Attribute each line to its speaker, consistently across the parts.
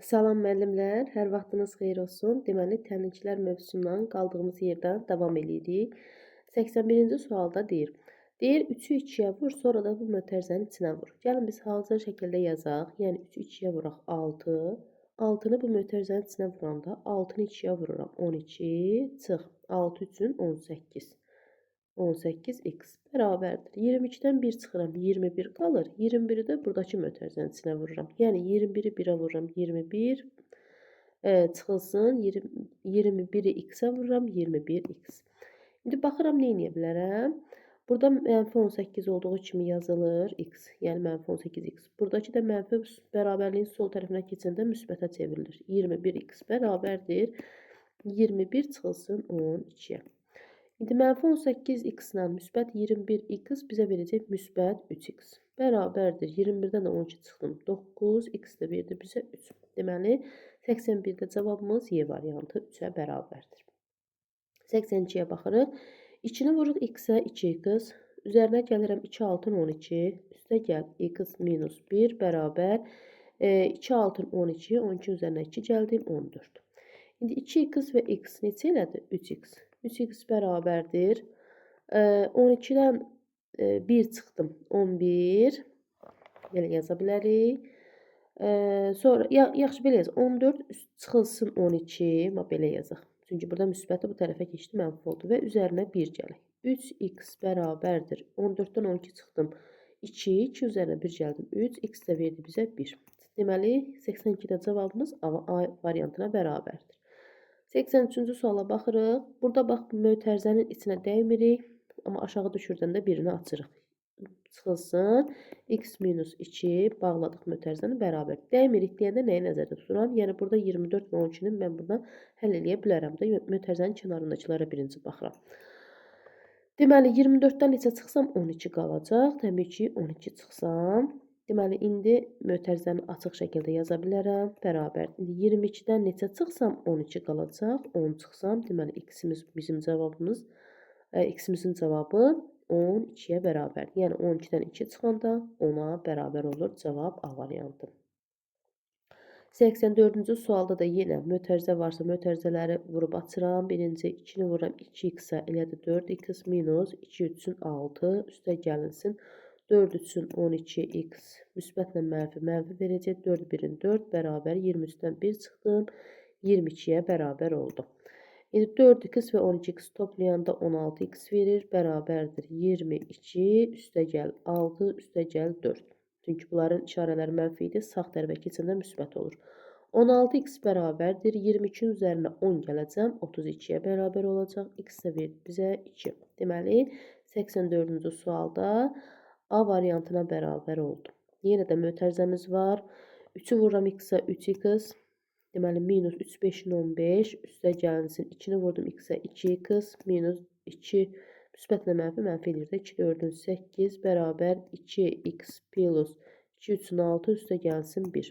Speaker 1: Salam müəllimlər, hər vaxtınız xeyir olsun. Deməli, təmizçilər mövzusundan qaldığımız yerdən davam edirik. 81-ci sualda deyir. Deyir 3-ü 2-yə vur, sonra da bu mötərizənin içinə vur. Gəlin biz hazır şəkildə yazaq. Yəni 3-ü 2-yə vuraq 6. 6-nı bu mötərizənin içinə vuranda 6-nı 2-yə vururam 12, çıx 6 üçün 18. 18x bərabərdir. 22-dən 1 çıxıram, 21 qalır. 21-i də buradakı mötərizənin içinə vururam. Yəni 21-i 1-ə vururam, 21 çıxılsın. 21-i x-ə vururam, 21x. İndi baxıram nə edə bilərəm? Burada mənfi 18 olduğu kimi yazılır x, yəni mənfi 18x. Buradakı da mənfi bərabərliyin sol tərəfinə keçəndə müsbətə çevrilir. 21x bərabərdir. 21 çıxılsın 12-yə. İndi mənfi 18x ilə müsbət 21x bizə verəcək müsbət 3x. Bərabərdir. 21-dən də 12 çıxdım. 9, x də verdi bizə 3. Deməli, 81-də cavabımız Y variantı 3-ə bərabərdir. 82-yə baxırıq. 2-ni vururuq x-ə 2x. Üzərinə gəlirəm 2 altın 12. Üstə gəl x minus 1 bərabər 2 altın 12. 12 üzərinə 2 gəldim 14. İndi 2x və x neçə elədir? 3x. 3x bərabərdir. 12-dən 1 çıxdım. 11. Belə yaza bilərik. Sonra, yaxşı belə yazaq. 14 çıxılsın 12. Belə yazaq. Çünki burada müsbəti bu tərəfə keçdi, mənfi oldu. Və üzərinə 1 gələk. 3x bərabərdir. 14-dən 12 çıxdım. 2. 2 üzərinə 1 gəldim. 3. X də verdi bizə 1. Deməli, 82-də cavabımız A variantına bərabərdir. 83-cü suala baxırıq. Burada bax, mötərizənin içinə dəymirik. Amma aşağı düşürdəndə birini açırıq. Çıxılsın. X minus 2 bağladıq mötərizəni bərabər. Dəymirik deyəndə nəyi nəzərdə tuturam? Yəni, burada 24 və 12-ni mən buradan həll eləyə bilərəm də. Mötərizənin kənarındakılara birinci baxıram. Deməli, 24-dən neçə çıxsam 12 qalacaq. Təbii ki, 12 çıxsam. Deməli, indi mötərizəni açıq şəkildə yaza bilərəm. Bərabər. İndi 22-dən neçə çıxsam 12 qalacaq. 10 çıxsam, deməli, bizim cavabımız, x-imizin cavabı 12-yə bərabər. Yəni, 12-dən 2 çıxanda 10-a bərabər olur. Cavab A variantı. 84-cü sualda da yenə mötərizə varsa mötərizələri vurub açıram. Birinci 2-ni vururam 2x-ə elədir 4x minus 2 üçün 6 üstə gəlinsin. 4 üçün 12x müsbətlə mənfi verəcək. 4 1-in 4 bərabər 23-dən 1 çıxdım. 22-yə bərabər oldu. İndi 4x və 12x toplayanda 16x verir. Bərabərdir 22 üstə gəl 6 üstə gəl 4. Çünki bunların işarələri mənfi idi. Sağ tərəfə keçəndə müsbət olur. 16x bərabərdir. 22-nin üzərinə 10 gələcəm. 32-yə bərabər olacaq. X də verdi bizə 2. Deməli, 84-cü sualda A variantına bərabər oldu. Yenə də mötərizəmiz var. 3-ü vururam x-ə 3x. Deməli, minus 3 5-in 15 üstə gəlinsin. 2-ni vurdum x-ə 2x minus 2 müsbətlə mənfi edir də 2 4-ün 8 bərabər 2x plus 2 üçün 6 üstə gəlsin 1.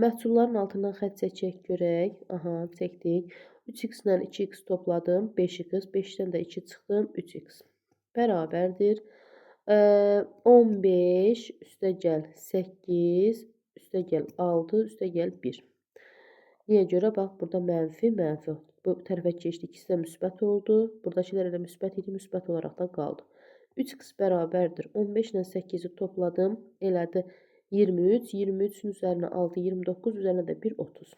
Speaker 1: Məhsulların altından xətt çəkək görək. Aha, çəkdik. 3x ilə 2x topladım. 5x. 5-dən də 2 çıxdım. 3x. Bərabərdir. 15 üstə gəl 8 üstə gəl 6 üstə gəl 1. Niyə görə? Bax, burada mənfi. Bu tərəfə keçdi. İkisi də müsbət oldu. Buradakilər elə müsbət idi. Müsbət olaraq da qaldı. 3x bərabərdir. 15 ilə 8-i topladım. Elədi 23. 23-ün üzərinə 6, 29. Üzərinə də 1, 30.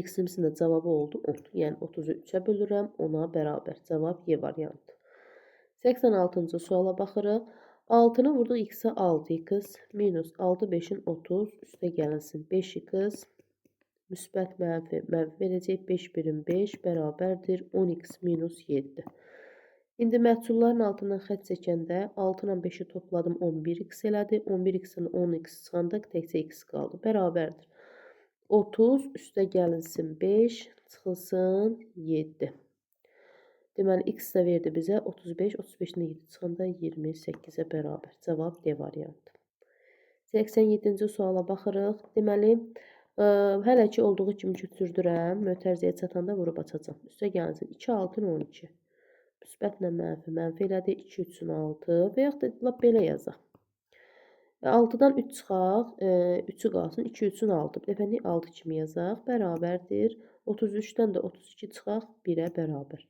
Speaker 1: X-imizin də cavabı oldu 10. Yəni 30-u 3-ə bölürəm. 10-a bərabər. Cavab Y variantı. 86-cı suala baxırıq. 6-nı vurduq x-ə 6x minus 6 5-in 30 üstə gəlinsin 5x müsbət mənfi verəcək 5 1-in 5 bərabərdir 10x minus 7. İndi məhsulların altından xətt çəkəndə 6 ilə 5-i topladım 11x elədi. 11x-in 10x çıxanda təkcə x qaldı. Bərabərdir. 30 üstə gəlinsin 5 çıxılsın 7. Deməli, x də verdi bizə 35, 35-dən 7 çıxanda 28-ə bərabər. Cavab D variantı. 87-ci suala baxırıq. Deməli, hələ ki olduğu kimi köçürdürəm. Mötərizəyə çatanda vurub açacam. Üstə gəlinsin 2 6 12. Müsbətlə mənfi elədi 2 üçün 6 və yaxud da belə yazaq. 6-dan 3 çıxaq, 3-ü qalsın, 2 üçün 6. Bir dəfə 6 kimi yazaq, bərabərdir. 33-dən də 32 çıxaq, 1-ə bərabər.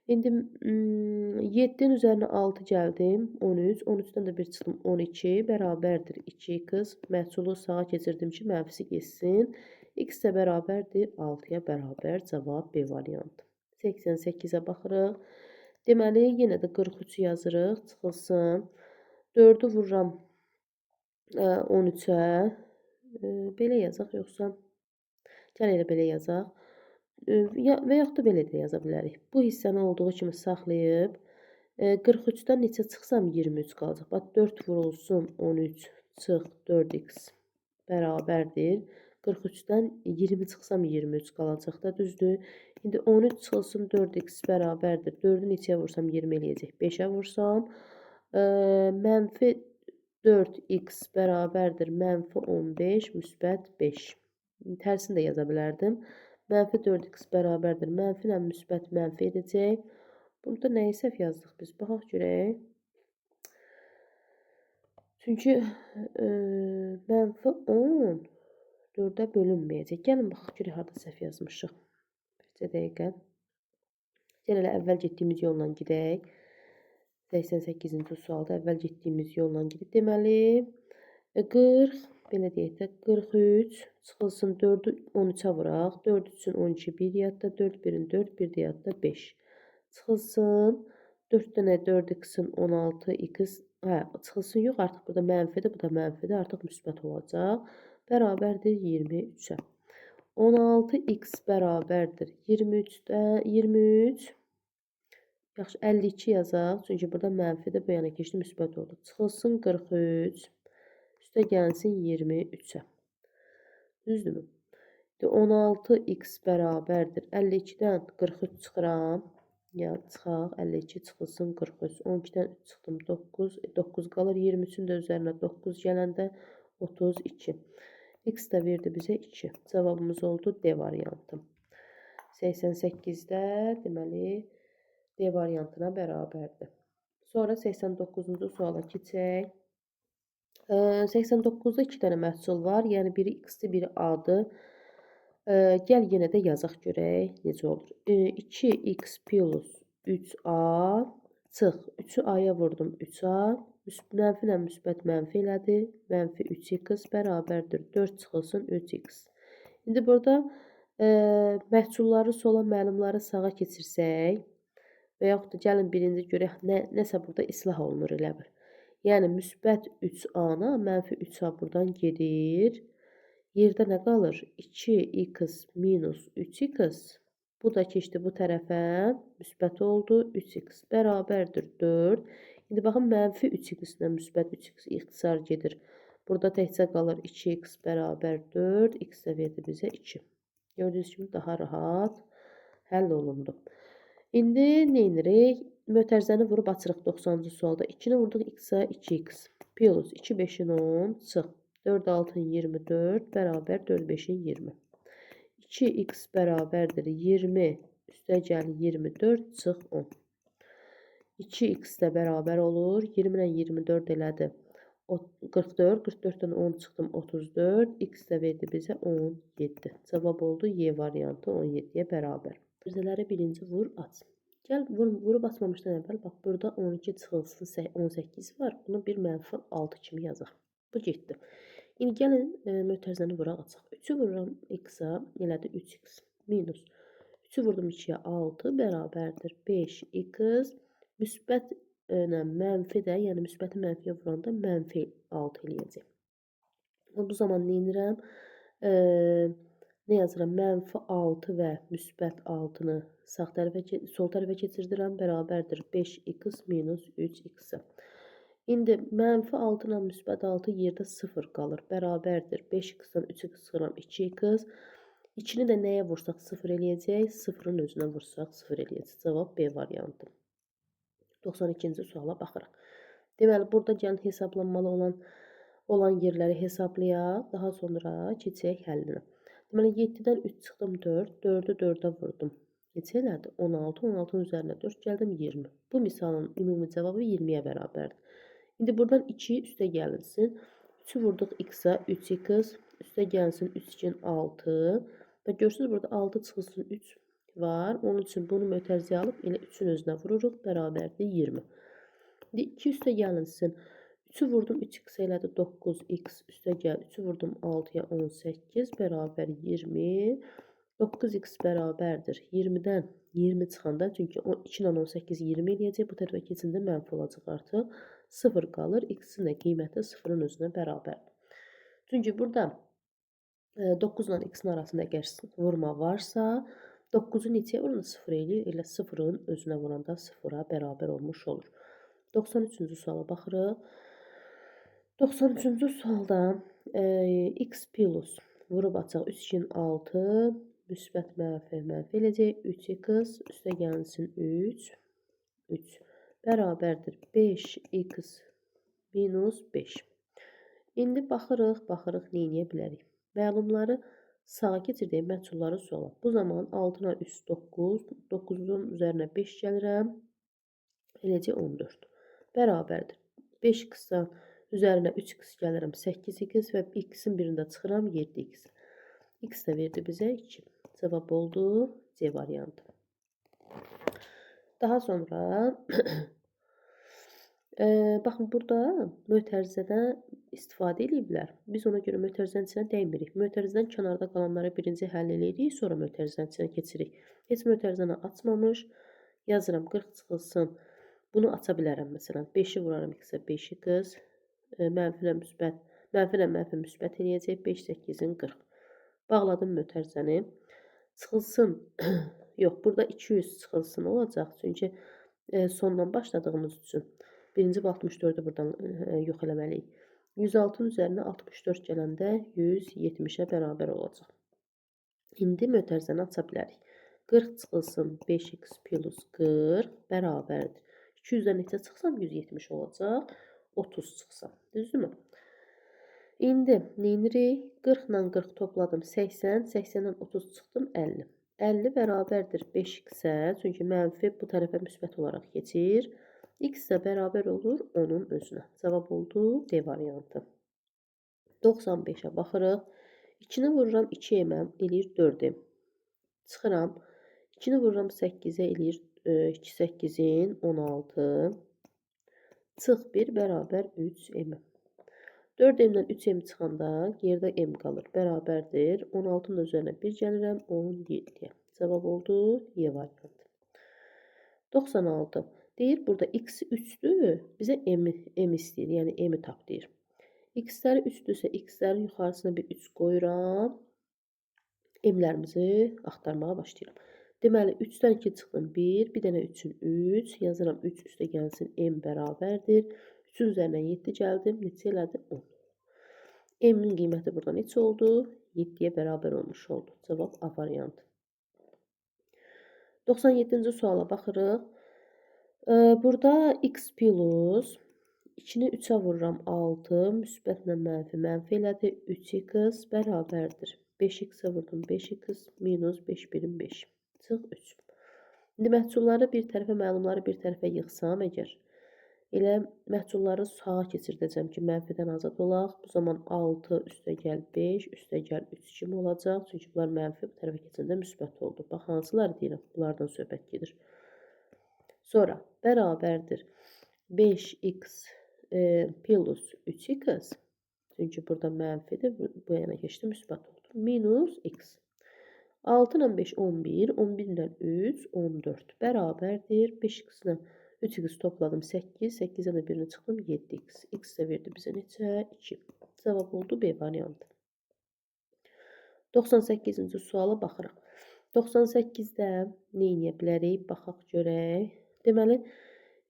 Speaker 1: İndi 7-nin üzərinə 6 gəldim, 13. 13-dən də 1 çıxdım, 12, bərabərdir 2x. Məhsulu sağa keçirdim ki, mənfisi geçsin. X də bərabərdir 6-ya bərabər. Cavab B variantı. 88-ə baxırıq. Deməli, yenə də 43 yazırıq, çıxılsın. 4-ü vururam 13-ə. Belə yazaq, yoxsa gəl elə belə yazaq. Və yaxud da belə də yaza bilərik. Bu hissəni olduğu kimi saxlayıb 43-dən neçə çıxsam 23 qalacaq. Bax 4 vurulsun 13 çıx 4x bərabərdir. 43-dən 20 çıxsam 23 qalacaq da, düzdür? İndi 13 çıxılsın 4x bərabərdir. 4-ü neçəyə vursam 20 eləyəcək. 5-ə vursam mənfi 4x bərabərdir mənfi 15 müsbət 5. Tərsini də yaza bilərdim. Mənfi 4x bərabərdir. Mənfi ilə müsbət mənfi edəcək. Burada nəyi səhv yazdıq biz? Baxaq görək. Çünki mənfi 10 4-ə bölünməyəcək. Gəlin baxaq görək harada səhv yazmışıq. Bir dəqiqə. Gəl elə əvvəl getdiyimiz yolla gedək. 88-ci sualda əvvəl getdiyimiz yolla gedib. Deməli 40, belə deyək də 43 çıxılsın 4-ü 13-ə vuraq. 4 üçün 12 1 yadda, 4 birin 4, 1 də yadda 5. Çıxılsın 4 dənə 4x-in 16x, çıxılsın yox, artıq burada mənfidir, bu da mənfidir, artıq müsbət olacaq. Bərabərdir 23-ə. 16x bərabərdir 23, yaxşı 52 yazaq, çünki burada mənfidir, bu yana keçdi, müsbət oldu. Çıxılsın 43, üstə gəlsin 23-ə. Düzdürmü? 16x bərabərdir 52-dən 43 çıxıram. Ya çıxaq, 52 çıxılsın 43, 12-dən 3 çıxdım 9, 9 qalır, 23-ün də üzərinə 9 gələndə 32. X də verdi bizə 2. Cavabımız oldu D variantı. 88-də deməli D variantına bərabərdir. Sonra 89-cu suala keçək. 89-da 2 dənə məhsul var. Yəni biri x-dir, biri a-dır. Gəl yenə də yazaq görək necə olur. 2x plus 3a çıx. 3-ü a-ya vurdum 3a. Mənfi ilə müsbət mənfi elədi. Mənfi 3x bərabərdir 4 çıxılsın 3x. İndi burada məhsulları sola, mənimləri sağa keçirsək və yaxud da gəlin birinci görək nəsə burada islah olunur elə bir. Yəni müsbət 3a-na mənfi 3a buradan gedir. Yerdə nə qalır? 2x minus 3x. Bu da keçdi bu tərəfə. Müsbət oldu. 3x bərabərdir 4. İndi baxın mənfi 3x ilə müsbət 3x ixtisar gedir. Burada təkcə qalır 2x bərabər 4. X də verdi bizə 2. Gördüyünüz kimi daha rahat həll olundu. İndi nə edirik? Mötərizəni vurub açırıq 90-cı sualda. 2-ni vurduq x-a 2x. Plus 2 5-in 10 çıx. 4 6-ın 24 bərabər 4 5-in 20. 2x bərabərdir 20 üstə gəl 24 çıx 10. 2x də bərabər olur. 20 ilə 24 elədi. 44, 44-dən 10 çıxdım 34. X də verdi bizə 17. Cavab oldu Y variantı 17-yə bərabər. Mötərizələri birinci vur, aç. Gəl vurub açmamışdan əvvəl bax burada 12 çıxılsın 18 var. Bunu bir mənfi 6 kimi yazaq. Bu getdi. İndi gəlin mötərizəni vuraq açaq. 3-ü vururam x-a elədi 3x minus 3-ü vurdum 2-yə 6 bərabərdir 5x müsbət ilə mənfi də, yəni müsbəti mənfiyə vuranda mənfi 6 eləyəcək. Bu zaman nə edirəm? Nə yazıram? Mənfi 6 və müsbət 6-nı sağ tərəfə, sol tərəfə keçirdirəm. Bərabərdir 5x minus 3x. İndi mənfi 6 ilə müsbət 6 yerdə 0 qalır. Bərabərdir 5x-dan 3x çıxıram 2x. 2-ni də nəyə vursaq 0 eləyəcək? 0-ın özünə vursaq 0 eləyəcək. Cavab B variantı. 92-ci suala baxırıq. Deməli, burada gəlin hesablanmalı olan yerləri hesablayaq. Daha sonra keçək həllinə. Deməli, 7-dən 3 çıxdım 4, 4-ü 4-ə vurdum. Neçə elədi? 16, 16-ın üzərinə 4 gəldim 20. Bu misalın ümumi cavabı 20-yə bərabərdir. İndi buradan 2 üstə gəlinsin. 3'ü vurduq x-a 3x üstə gəlsin 3 2 6 və görürsünüz burada 6 çıxılsın 3 var. Onun üçün bunu mötərizəyə alıb elə 3-ün özünə vururuq. Bərabərdir 20. 2 üstə gəlinsin. 3'ü vurdum 3x elədi 9x üstə gəl 3'ü vurdum 6-ya 18 bərabər 20. 9x bərabərdir 20-dən 20 çıxanda çünki 2 ilə 18 20 eləyəcək. Bu tərəfə keçəndə mənfi olacaq artıq. 0 qalır. X-in də qiyməti 0-ın özünə bərabərdir. Çünki burada 9 ilə x-in arasında əgər vurma varsa 9-u neçəyə vuranda 0 eləyir? Elə 0-ın özünə vuranda 0-a bərabər olmuş olur. 93-cü suala baxırıq. 93-cü sualda x plus vurub açaq 3 2 6 müsbət mənfi eləyəcək 3x üstə gəlsin 3 bərabərdir 5x minus 5. İndi baxırıq nə edə bilərik? Məlumları sağa keçirdək, məhsulları sola. Bu zaman 6-na 3 9, 9-un üzərinə 5 gəlirəm. Eləcə 14. Bərabərdir. 5x-dan üzərinə 3x gəlirəm 8x və x-in birində çıxıram 7x. X də verdi bizə 2. Cavab oldu C variantı. Daha sonra baxın burada mötərizədən istifadə ediblər. Biz ona görə mötərizənin içinə dəymirik. Mötərizədən kənarda qalanları birinci həll edirik, sonra mötərizənin içinə keçirik. Heç mötərizəni açmamış yazıram 40 çıxılsın. Bunu aça bilərəm məsələn. 5-i vuraram x-ə 5x, mənfi ilə mənfi müsbət eləyəcək 5 8-in 40. Bağladım mötərizəni. Çıxılsın. Yox, burada 200 çıxılsın olacaq. Çünki sondan başladığımız üçün. Birinci 64-ü buradan yox eləməliyik. 106-ın üzərinə 64 gələndə 170-ə bərabər olacaq. İndi mötərizəni aça bilərik. 40 çıxılsın 5x plus 40 bərabərdir. 200-dən neçə çıxsam 170 olacaq. 30 çıxsam. Düzdürmü? İndi neyinirik? 40 ilə 40 topladım 80. 80-dən 30 çıxdım 50. 50 bərabərdir 5x-ə. Çünki mənfi bu tərəfə müsbət olaraq keçir. X də bərabər olur onun özünə. Cavab oldu D variantı. 95-ə baxırıq. 2-ni vururam 2-yə eləyir 4-im. Çıxıram. 2-ni vururam 8-ə eləyir 2 8-in 16. Çıx 1 bərabər 3m. 4m-dən 3m çıxanda yerdə m qalır. Bərabərdir. 16-nın üzərinə 1 gəlirəm 17-yə. Cavab oldu Y variantı. 96. Deyir burada x 3'dür. Bizə m istəyir. Yəni m tap deyir. X-ləri 3'dürsə x-lərin yuxarısına bir 3 qoyuram. M-lərimizi axtarmağa başlayıram. Deməli 3-dən 2 çıxdım 1. Bir dənə 3-ün 3. Yazıram 3 üstə gəlsin m bərabərdir. 3-ün üzərinə 7 gəldim. Neçə elədi? 10. M-in qiyməti burada neçə oldu? 7-yə bərabər olmuş oldu. Cavab A variantı. 97-ci suala baxırıq. Burada x plus 2-ni 3-ə vururam 6, müsbətlə mənfi elədi 3x bərabərdir. 5x-ə vurdum 5x minus 5 birim 5. Çıx 3. İndi məhsulları bir tərəfə, məlumları bir tərəfə yığsam əgər, elə məhsulları sağa keçirdəcəm ki, mənfidən azad olaq. Bu zaman 6 üstə gəl 5, üstə gəl 3 kimi olacaq. Çünki bunlar mənfi bu tərəfə keçəndə müsbət oldu. Bax, hansılar deyirəm, bunlardan söhbət gedir. Sonra bərabərdir 5x plus 3x. Çünki burada mənfidir, bu yana keçdi, müsbət oldu. Minus x. 6 ilə 5 11, 11 ilə 3 14 bərabərdir. 5x ilə 3x topladım 8, 8-ə də birini çıxdım 7x. X də verdi bizə neçə? 2. Cavab oldu B variantı. 98-ci suala baxırıq. 98-də nə edə bilərik? Baxaq görək. Deməli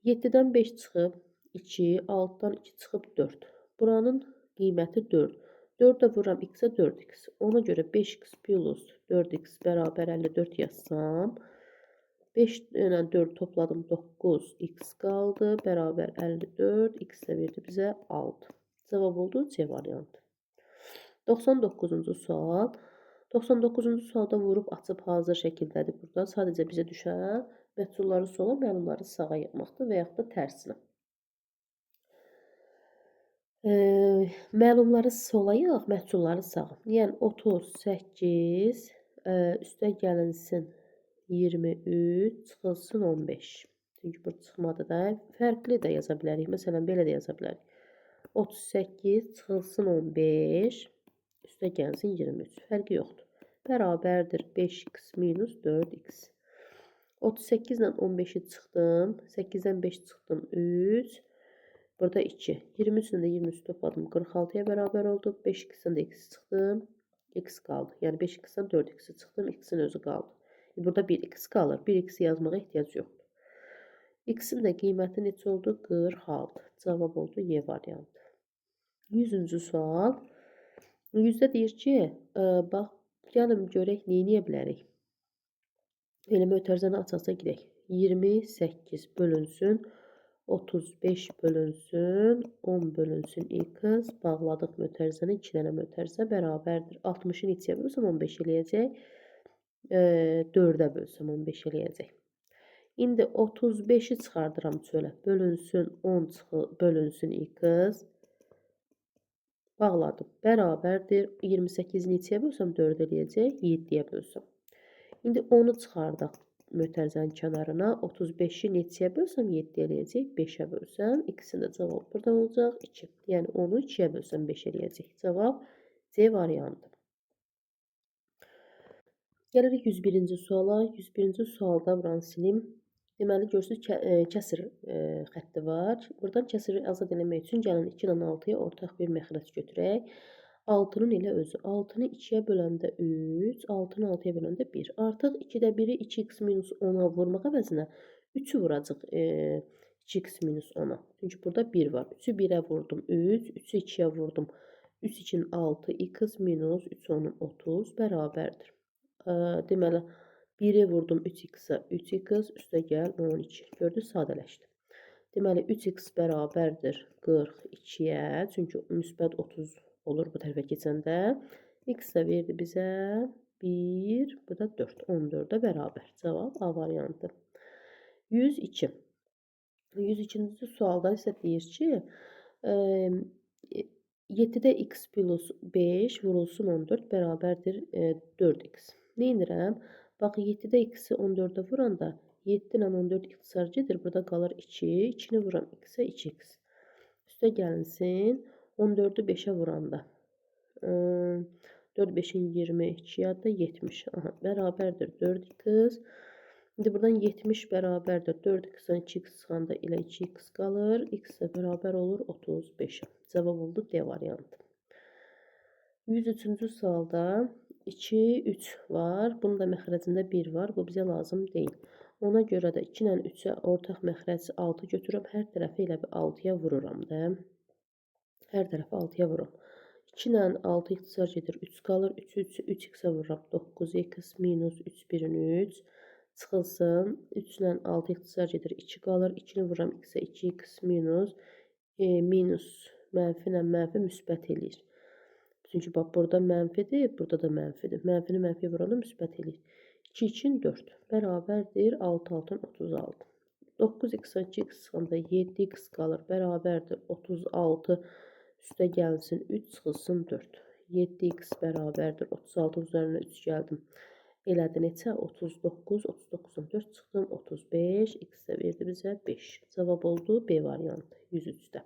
Speaker 1: 7-dən 5 çıxıb 2, 6-dan 2 çıxıb 4. Buranın qiyməti 4. 4-də vururam x-ə 4x. Ona görə 5x plus 4x bərabər 54 yazsam. 5 ilə 4 topladım 9x qaldı. Bərabər 54. X də verdi bizə 6. Cavab oldu C variantı. 99-cu sual. 99-cu sualda vurub açıb hazır şəkildədir burada. Sadəcə bizə düşən məhsulları sola, məlumları sağa yığmaqdır və yaxud da tərsinə. Məlumları solayıq, məhsulları sağa. Yəni 38 üstə gəlinsin 23 çıxılsın 15. Çünki bu çıxmadı da. Fərqli də yaza bilərik. Məsələn, belə də yaza bilərik. 38 çıxılsın 15 üstə gəlsin 23. Fərqi yoxdur. Bərabərdir 5x minus 4x. 38 ilə 15-i çıxdım. 8-dən 5 çıxdım 3. Burada 2. 23 ilə də 23 topladım. 46-ya bərabər oldu. 5x-dən də x çıxdım. X qaldı. Yəni 5x-dən 4x çıxdım. X-in özü qaldı. Burada 1x qalır. 1x yazmağa ehtiyac yoxdur. X-in də qiyməti neçə oldu? 46. Cavab oldu Y variantı. 100-cü sual. 100-də deyir ki, bax, gəlin görək, neyə bilərik? Elə mötərizəni açarsa gedək. 28 bölünsün 35 bölünsün 10 bölünsün x bağladıq mötərizəni 2 dənə mötərizə bərabərdir. 60-ı neçəyə bölsəm 15 eləyəcək. 4-ə bölsəm 15 eləyəcək. İndi 35-i çıxardıram çölə. Bölünsün 10 bölünsün x bağladım. Bərabərdir. 28-i neçəyə bölsəm 4 eləyəcək. 7-yə bölsəm. İndi 10-u çıxardaq mötərizənin kənarına. 35-i neçəyə bölsəm 7 eləyəcək. 5-ə bölsəm. İkisinin də cavabı buradan olacaq 2. Yəni 10-u 2-yə bölsəm 5 eləyəcək. Cavab C variantı. Gəlirik 101-ci suala. 101-ci sualda buranı silim. Deməli, görürsünüz kəsir xətti var. Buradan kəsiri azad eləmək üçün gəlin 2 ilə 6-ya ortaq bir məxrəc götürək. 6-nın elə özü. 6-nı 2-yə böləndə 3, 6-nı 6-ya böləndə 1. Artıq 2-də 1-i 2x minus 10-a vurmaq əvəzinə 3-ü vuracaq 2x minus 10-a. Çünki burada 1 var. 3-ü 1-ə vurdum 3, 3-ü 2-yə vurdum. 3 2-nin 6, x minus 3 10-un 30 bərabərdir. Deməli, 1-i vurdum 3x-ə 3x, üstə gəl 12. Gördünüz, sadələşdi. Deməli, 3x bərabərdir 42-yə, çünki müsbət 30 olur bu tərəfə keçəndə. X də verdi bizə 1, bu da 4. 14-ə bərabər. Cavab A variantı. 102. 102-ci sualda isə deyir ki, 7-də x plus 5 vurulsun 14 bərabərdir 4x. Nə edirəm? Bax, 7-də x-i 14-ə vuranda 7 ilə 14 ixtisar gedir. Burada qalır 2. 2-ni vuram x-ə 2x. Üstə gəlinsin 14-ü 5-ə vuranda. 4 5-in 22 ya da 70. Aha, bərabərdir 4x. İndi buradan 70 bərabərdir 4x-dən 2x çıxanda elə 2x qalır. X də bərabər olur 35. Cavab oldu D variantı. 103-cü sualda 2, 3 var. Bunun da məxrəcində 1 var. Bu bizə lazım deyil. Ona görə də 2 ilə 3-ə ortaq məxrəc 6 götürürəm. Hər tərəfi elə bir 6-ya vururam da. Hər tərəfi 6-ya vururam. 2 ilə 6 ixtisar gedir. 3 qalır. 3x-ə vururam. 9x minus 3 1-in 3 çıxılsın. 3 ilə 6 ixtisar gedir. 2 qalır. 2-ni vururam x-ə 2x minus mənfi ilə mənfi müsbət eləyir. Çünki bax, burada mənfidir, burada da mənfidir. Mənfini mənfiyə vuranda müsbət eləyir. 2 2-in 4 bərabərdir 6 6-ın 36. 9x-ə 2x çıxanda 7x qalır. Bərabərdir 36 üstə gəlsin 3 çıxılsın 4. 7x bərabərdir 36 üzərinə 3 gəldim. Elədi neçə? 39. 39-dan 4 çıxdım 35. X də verdi bizə 5. Cavab oldu B variantı 103-də.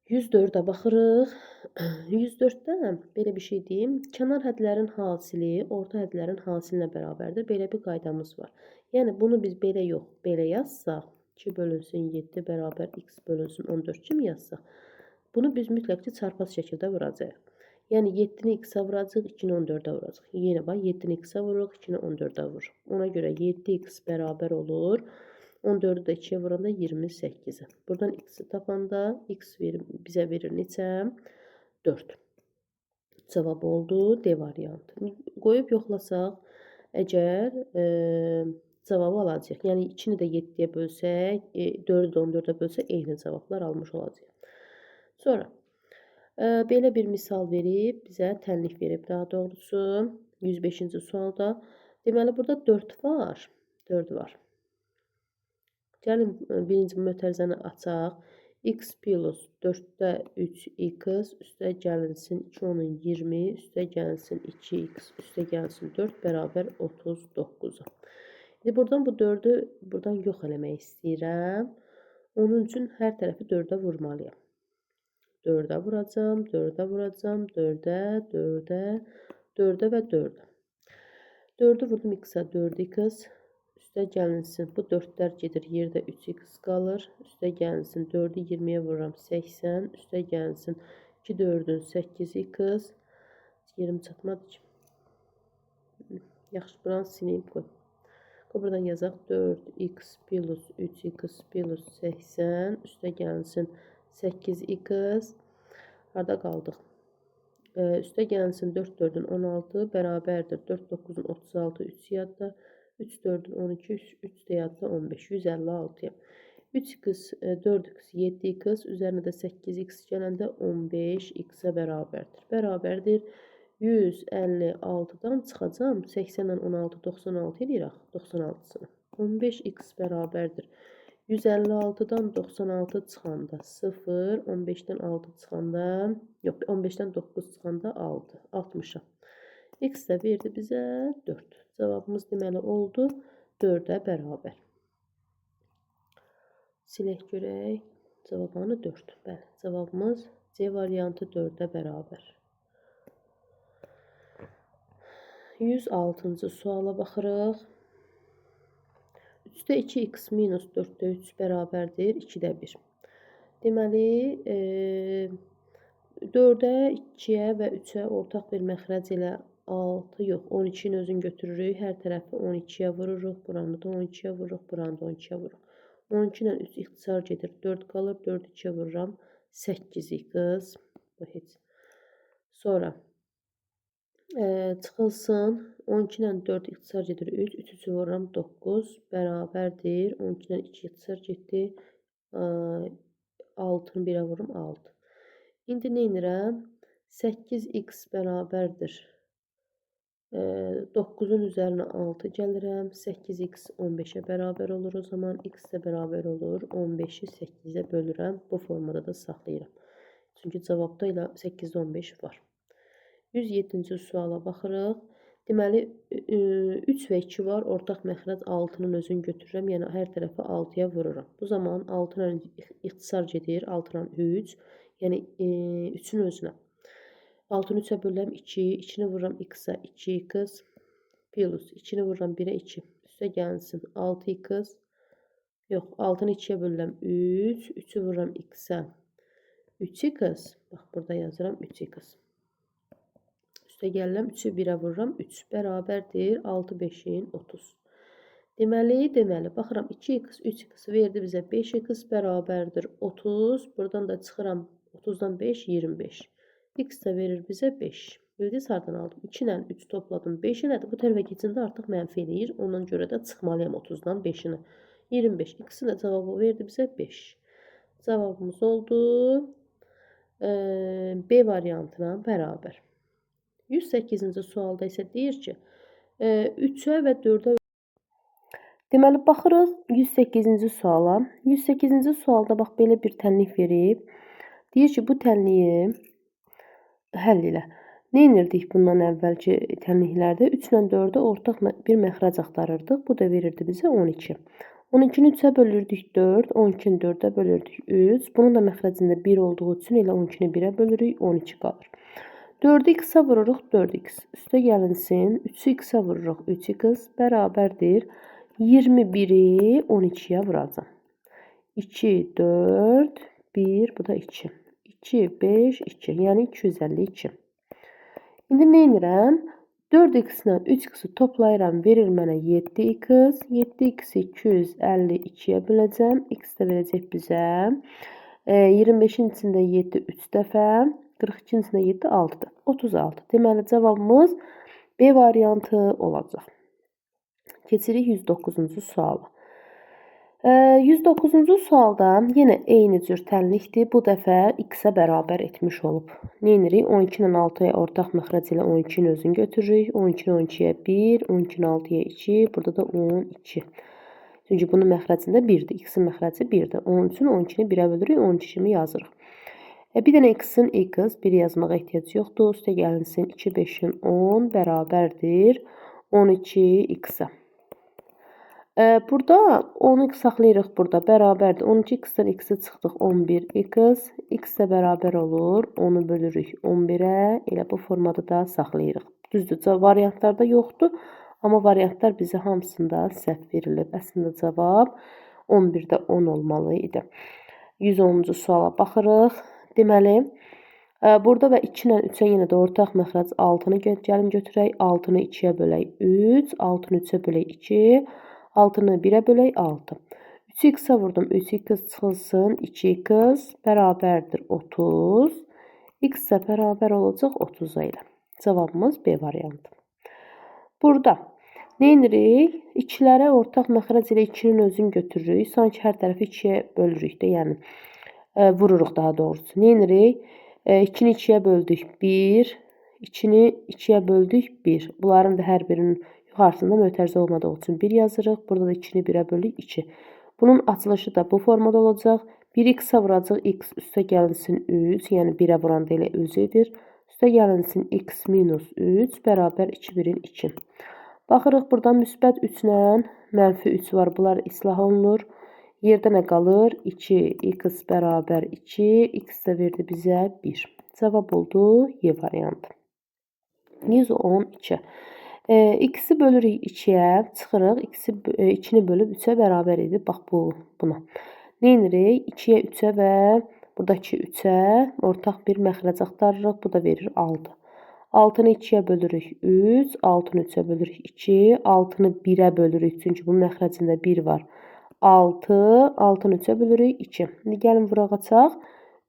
Speaker 1: 104-ə baxırıq. 104-də belə bir şey deyim. Kənar hədlərin hasili orta hədlərin hasilinə bərabərdir. Belə bir qaydamız var. Yəni bunu biz belə yox, belə yazsaq, 2 bölünsün 7 bərabər x bölünsün 14 kimi yazsaq, bunu biz mütləq ki çarpaz şəkildə vuracağıq. Yəni 7-ni x-ə vuracaq, 2-ni 14-ə vuracaq. Yenə bax, 7-ni x-ə vururuq, 2-ni 14-ə vurur. Ona görə 7x bərabər olur 14-ü də 2-yə vuranda 28-ə. Buradan x-i tapanda x bizə verir neçə? 4. Cavab oldu D variantı. Qoyub yoxlasaq, əgər cavabı alacaq. Yəni 2-ni də 7-yə bölsək, 4-ü də 14-ə bölsək, eyni cavablar almış olacaq. Sonra, belə bir misal verib, bizə tənlik verib daha doğrusu. 105-ci sualda. Deməli, burada 4 var. 4 var. Gəlin birinci mötərizəni açaq. x plus 4'də 3x üstə gəlinsin 2 onun 20 üstə gəlsin 2x üstə gəlsin 4 bərabər 39'a. İndi buradan bu 4'ü buradan yox eləmək istəyirəm. Onun üçün hər tərəfi 4'ə vurmalıyam. 4'ə vuracam, 4'ə vuracam, 4'ə, 4'ə, 4'ə və 4'ə. 4'ü vurdum x-a 4x. Üstə gəlinsin. Bu 4'lər gedir. Yerdə 3x qalır. Üstə gəlinsin. 4'ü 20'yə vururam 80. Üstə gəlinsin. 2 4'ün 8x. Yerim çatmadı ki. Yaxşı, buranı sileyim qoy. Buradan yazaq 4x plus 3x plus 80. Üstə gəlinsin 8x. Harada qaldıq? Üstə gəlsin 4 4'ün 16 bərabərdir. 4 9'un 36 3 yadda. 3 4'ün 12 3 də yadda 15 156'ya. 3x 4x 7x üzərinə də 8x gələndə 15x'ə bərabərdir. Bərabərdir 156'dan çıxacam. 80'dən 16 96 eləyirək 96'sını. 15x bərabərdir. 156'dan 96 çıxanda 0, 15'dən 6 çıxanda, yox 15'dən 9 çıxanda 6, 60'a. X də verdi bizə 4. Cavabımız deməli oldu 4'ə bərabər. Silək görək. Cavabını 4. Bəli, cavabımız C variantı 4'ə bərabər. 106-cı suala baxırıq. 3'də 2x minus 4'də 3 bərabərdir 2'də 1. Deməli, 4'ə, 2'yə və 3'ə ortaq bir məxrəc ilə 6 yox, 12'nin özünü götürürük. Hər tərəfi 12'yə vururuq. Buranı da 12'yə vururuq. Buranı da 12'yə vururuq. 12 ilə 3 ixtisar gedir. 4 qalır. 4 2'yə vururam. 8x. Bu heç. Sonra çıxılsın. 12 ilə 4 ixtisar gedir 3. 3 3'ü vururam 9. Bərabərdir. 12 ilə 2 ixtisar getdi. 6'nı 1'ə vururum 6. İndi nə edirəm? 8x bərabərdir. 9'un üzərinə 6 gəlirəm. 8x 15'ə bərabər olur o zaman. X də bərabər olur. 15'i 8'ə bölürəm. Bu formada da saxlayıram. Çünki cavabda ilə 8'də 15 var. 107-ci suala baxırıq. Deməli, 3 və 2 var. Ortaq məxrəc 6'nın özünü götürürəm. Yəni, hər tərəfi 6'ya vururam. Bu zaman 6 ilə ixtisar gedir. 6 ilə 3. Yəni, 3'ün özünə. 6'nı 3'ə bölürəm 2. 2'ni vururam x-a 2x. Plus 2'ni vururam 1'ə 2. Üstə gəlsin 6x. Yox, 6'nı 2'yə bölürəm 3. 3'ü vururam x-a 3x. Bax, burada yazıram 3x. Üstə gəlirəm 3'ü 1'ə vururam 3. Bərabərdir 6 5'in 30. Deməli, baxıram 2x 3x verdi bizə 5x bərabərdir 30. Buradan da çıxıram 30'dan 5 25. X də verir bizə 5. Bildiniz hardan aldım? 2 ilə 3 topladım 5'i nədir? Bu tərəfə keçəndə artıq mənfi eləyir. Ondan görə də çıxmalıyam 30'dan 5'ini. 25. İkisinin də cavabı verdi bizə 5. Cavabımız oldu B variantına bərabər. 108-ci sualda isə deyir ki, 3'ə və 4'ə deməli, baxırıq 108-ci suala. 108-ci sualda bax, belə bir tənlik verib. Deyir ki, bu tənliyi həll elə. Nə edirdik bundan əvvəlki tənliklərdə? 3 ilə 4'ə ortaq bir məxrəc axtarırdıq. Bu da verirdi bizə 12. 12'ni 3'ə bölürdük 4. 12'ni 4'ə bölürdük 3. Bunun da məxrəcində 1 olduğu üçün elə 12'ni 1'ə bölürük. 12 qalır. 4'ü x-a vururuq 4x. Üstə gəlinsin. 3'ü x-a vururuq 3x. Bərabərdir. 21'i 12'yə vuracam. 2, 4, 1, bu da 2. 2, 5, 2. Yəni 252. İndi nə edirəm? 4x ilə 3x-i toplayıram. Verir mənə 7x. 7x-i 252'yə böləcəm. X də verəcək bizə. 25'in içində 7 3 dəfə. 42'in içində 7 6 dəfə. 36. Deməli, cavabımız B variantı olacaq. Keçirik 109-cu suala. 109-cu sualda yenə eyni cür tənlikdir. Bu dəfə x-ə bərabər etmiş olub. Nə edirik? 12 ilə 6'ya ortaq məxrəc ilə 12'nin özünü götürürük. 12-ni 12'yə 1, 12-ni 6'ya 2, burada da 12. Çünki bunun məxrəcində 1-dir. X-in məxrəci 1-dir. Onun üçün 12-ni 1-ə bölürük, 12 kimi yazırıq. Bir dənə x-in x 1 yazmağa ehtiyac yoxdur. Üstə gəlinsin 2, 5-in 10 bərabərdir 12x-ə. Burada 10-u saxlayırıq burada. Bərabərdir. 12x-dən x-i çıxdıq 11x. X də bərabər olur. 10-u bölürük 11-ə. Elə bu formada da saxlayırıq. Düzdür, variantlarda yoxdur. Amma variantlar bizə hamısında səhv verilib. Əslində cavab 11-də 10 olmalı idi. 110-cu suala baxırıq. Deməli, burada və 2 ilə 3-ə yenə də ortaq məxrəc 6-nı gəlin götürək. 6-nı 2-yə bölək 3, 6-nı 3-ə bölək 2, 6-nı 1-ə bölək 6. 3-ü x-ə vurdum, 3x çıxılsın, 2x bərabərdir 30. X isə bərabər olacaq 30 ilə. Cavabımız B variantı. Burada nə edirik? 2-lərə ortaq məxrəc ilə 2-nin özünü götürürük. Sanki hər tərəfi 2-yə bölürük də, yəni vururuq daha doğrusu. Nə edirik? 2-ni 2-yə böldük 1, 2-ni 2-yə böldük 1. Bunların da hər birinin yuxarısında mötərizə olmadığı üçün 1 yazırıq. Burada da 2-ni 1-ə bölük 2. Bunun açılışı da bu formada olacaq. 1x-ə vuracaq x üstə gəlinsin 3, yəni 1-ə vuranda elə özüdür. Üstə gəlinsin x minus 3 bərabər 2 birin 2. Baxırıq, burada müsbət 3 ilə mənfi 3 var. Bunlar islah olunur. Yerdə nə qalır? 2x bərabər 2. X də verdi bizə 1. Cavab oldu Y variantı. 112. X-i bölürük 2-yə, çıxırıq. 2-ni bölüb 3-ə bərabər edir. Bax, buna. Nə edirik? 2-yə 3-ə və buradakı 3-ə ortaq bir məxrəc axtarırıq. Bu da verir 6. 6-nı 2-yə bölürük 3, 6-nı 3-ə bölürük 2, 6-nı 1-ə bölürük. Çünki bunun məxrəcində 1 var. 6, 6-nı 3-ə bölürük 2. İndi gəlin vuraq açaq.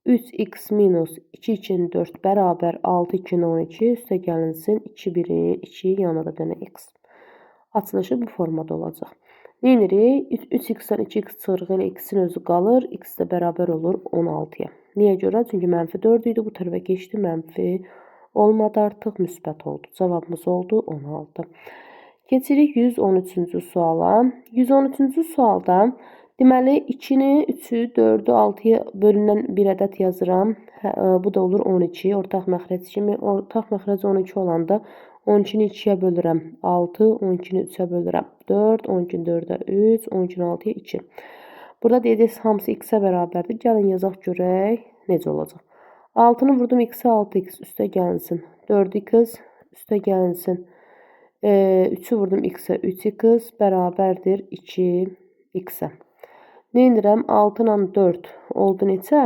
Speaker 1: 3x minus 2, 2-nin 4 bərabər 6, 2-nin 12. Üstə gəlinsin 2, 1-in 2, yanına da dənə x. Açılışı bu formada olacaq. Nə edirik? 3x-dən 2x çıxırıq, elə x-in özü qalır. X də bərabər olur 16-ya. Niyə görə? Çünki mənfi 4 idi. Bu tərəfə keçdi, mənfi olmadı artıq, müsbət oldu. Cavabımız oldu 16. Keçirik 113-cü suala. 113-cü sualda deməli 2-ni, 3-ü, 4-ü 6-ya bölünən bir ədəd yazıram. Bu da olur 12. Ortaq məxrəc kimi. Ortaq məxrəc 12 olanda 12-ni 2-yə bölürəm 6, 12-ni 3-ə bölürəm 4, 12-ni 4-ə 3, 12-ni 6-ya 2. Burada deyəcək hamısı x-ə bərabərdir. Gəlin yazaq görək necə olacaq. 6-nı vurdum x-ə 6x üstə gəlinsin 4x üstə gəlinsin 3-ü vurdum x-ə 3x bərabərdir 2x-ə. Nə edirəm? 6 ilə 4 oldu neçə?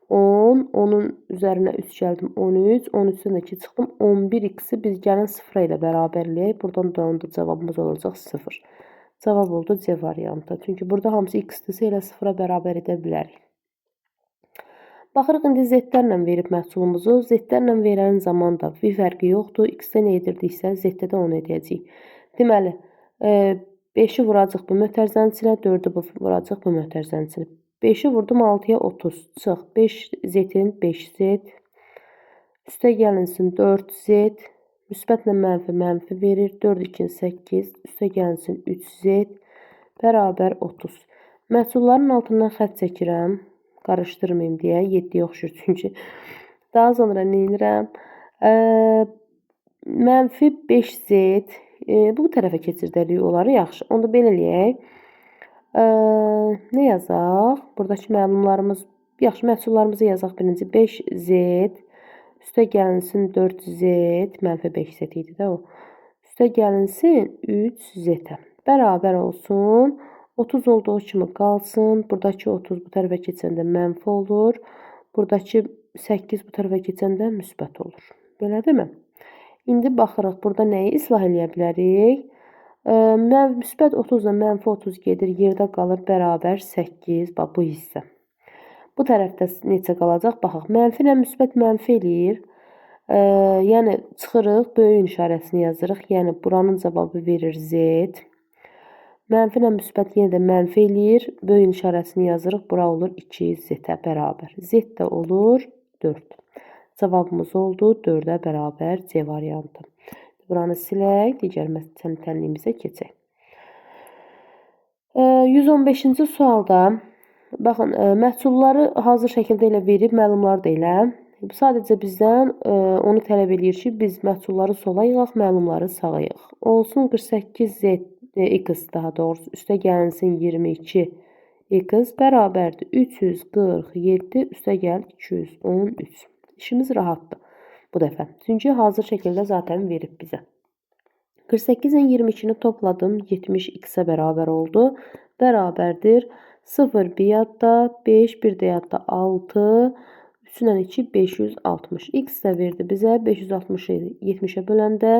Speaker 1: 10, onun üzərinə 3 gəldim 13, 13-dən 2 çıxdım 11x-i biz gəlin 0 ilə bərabərləyək. Buradan da onda cavabımız olacaq 0. Cavab oldu C variantı. Çünki burada hamısı x-dirsə elə 0-a bərabər edə bilərik. Baxırıq, indi z-lərlə verib məhsulumuzu. Z-lərlə verən zaman da bir fərqi yoxdur. X-də nə edirdiksə, z-də də onu edəcəyik. Deməli, 5-i vuracaq bu mötərizənin içinə, 4-ü vuracaq bu mötərizənin içinə. 5-i vurdum 6-ya 30, çıx. 5 z-in 5z, üstə gəlinsin 4z, müsbətlə mənfi verir. 4, 2, 8, üstə gəlinsin 3z, bərabər 30. Məhsulların altından xətt çəkirəm. Qarışdırmayayım deyə, 7-yə oxşur çünki. Daha sonra nə edirəm? Mənfi 5z, bu tərəfə keçirdəlik onları, yaxşı. Onda belə eləyək. Nə yazaq? Buradakı məlumatlarımız, yaxşı, məhsullarımızı yazaq birinci. 5z, üstə gəlinsin 4z, mənfi 5z idi də o. Üstə gəlinsin 3z-ə. Bərabər olsun. 30 olduğu kimi qalsın. Buradakı 30 bu tərəfə keçəndə mənfi olur. Buradakı 8 bu tərəfə keçəndə müsbət olur. Belədirmi? İndi baxırıq, burada nəyi islah eləyə bilərik? Müsbət 30 ilə mənfi 30 gedir. Yerdə qalır bərabər 8. Bax, bu hissə. Bu tərəfdə neçə qalacaq? Baxaq, mənfi ilə müsbət mənfi eləyir. Yəni, çıxırıq, böyük işarəsini yazırıq. Yəni, buranın cavabı verir Z. Mənfi ilə müsbət yenə də mənfi eləyir. Böyük işarəsini yazırıq. Bura olur 2z-ə bərabər. Z də olur 4. Cavabımız oldu 4-ə bərabər C variantı. Buranı silək. Digər məsələliyimizə keçək. 115-ci sualda baxın, məhsulları hazır şəkildə elə verib, məlumları da elə. Sadəcə bizdən onu tələb eləyir ki, biz məhsulları sola yığaq, məlumları sağa yığaq. Olsun 48z x daha doğrusu üstə gəlinsin 22 x bərabərdir 347 üstə gəl 213. İşimiz rahatdır bu dəfə. Çünki hazır şəkildə zaten verib bizə. 48 ilə 22-ni topladım. 70 x-ə bərabər oldu. Bərabərdir. 0 bir yadda, 5 bir də yadda 6, 3 ilə 2 560. X də verdi bizə 560-ı 70-ə böləndə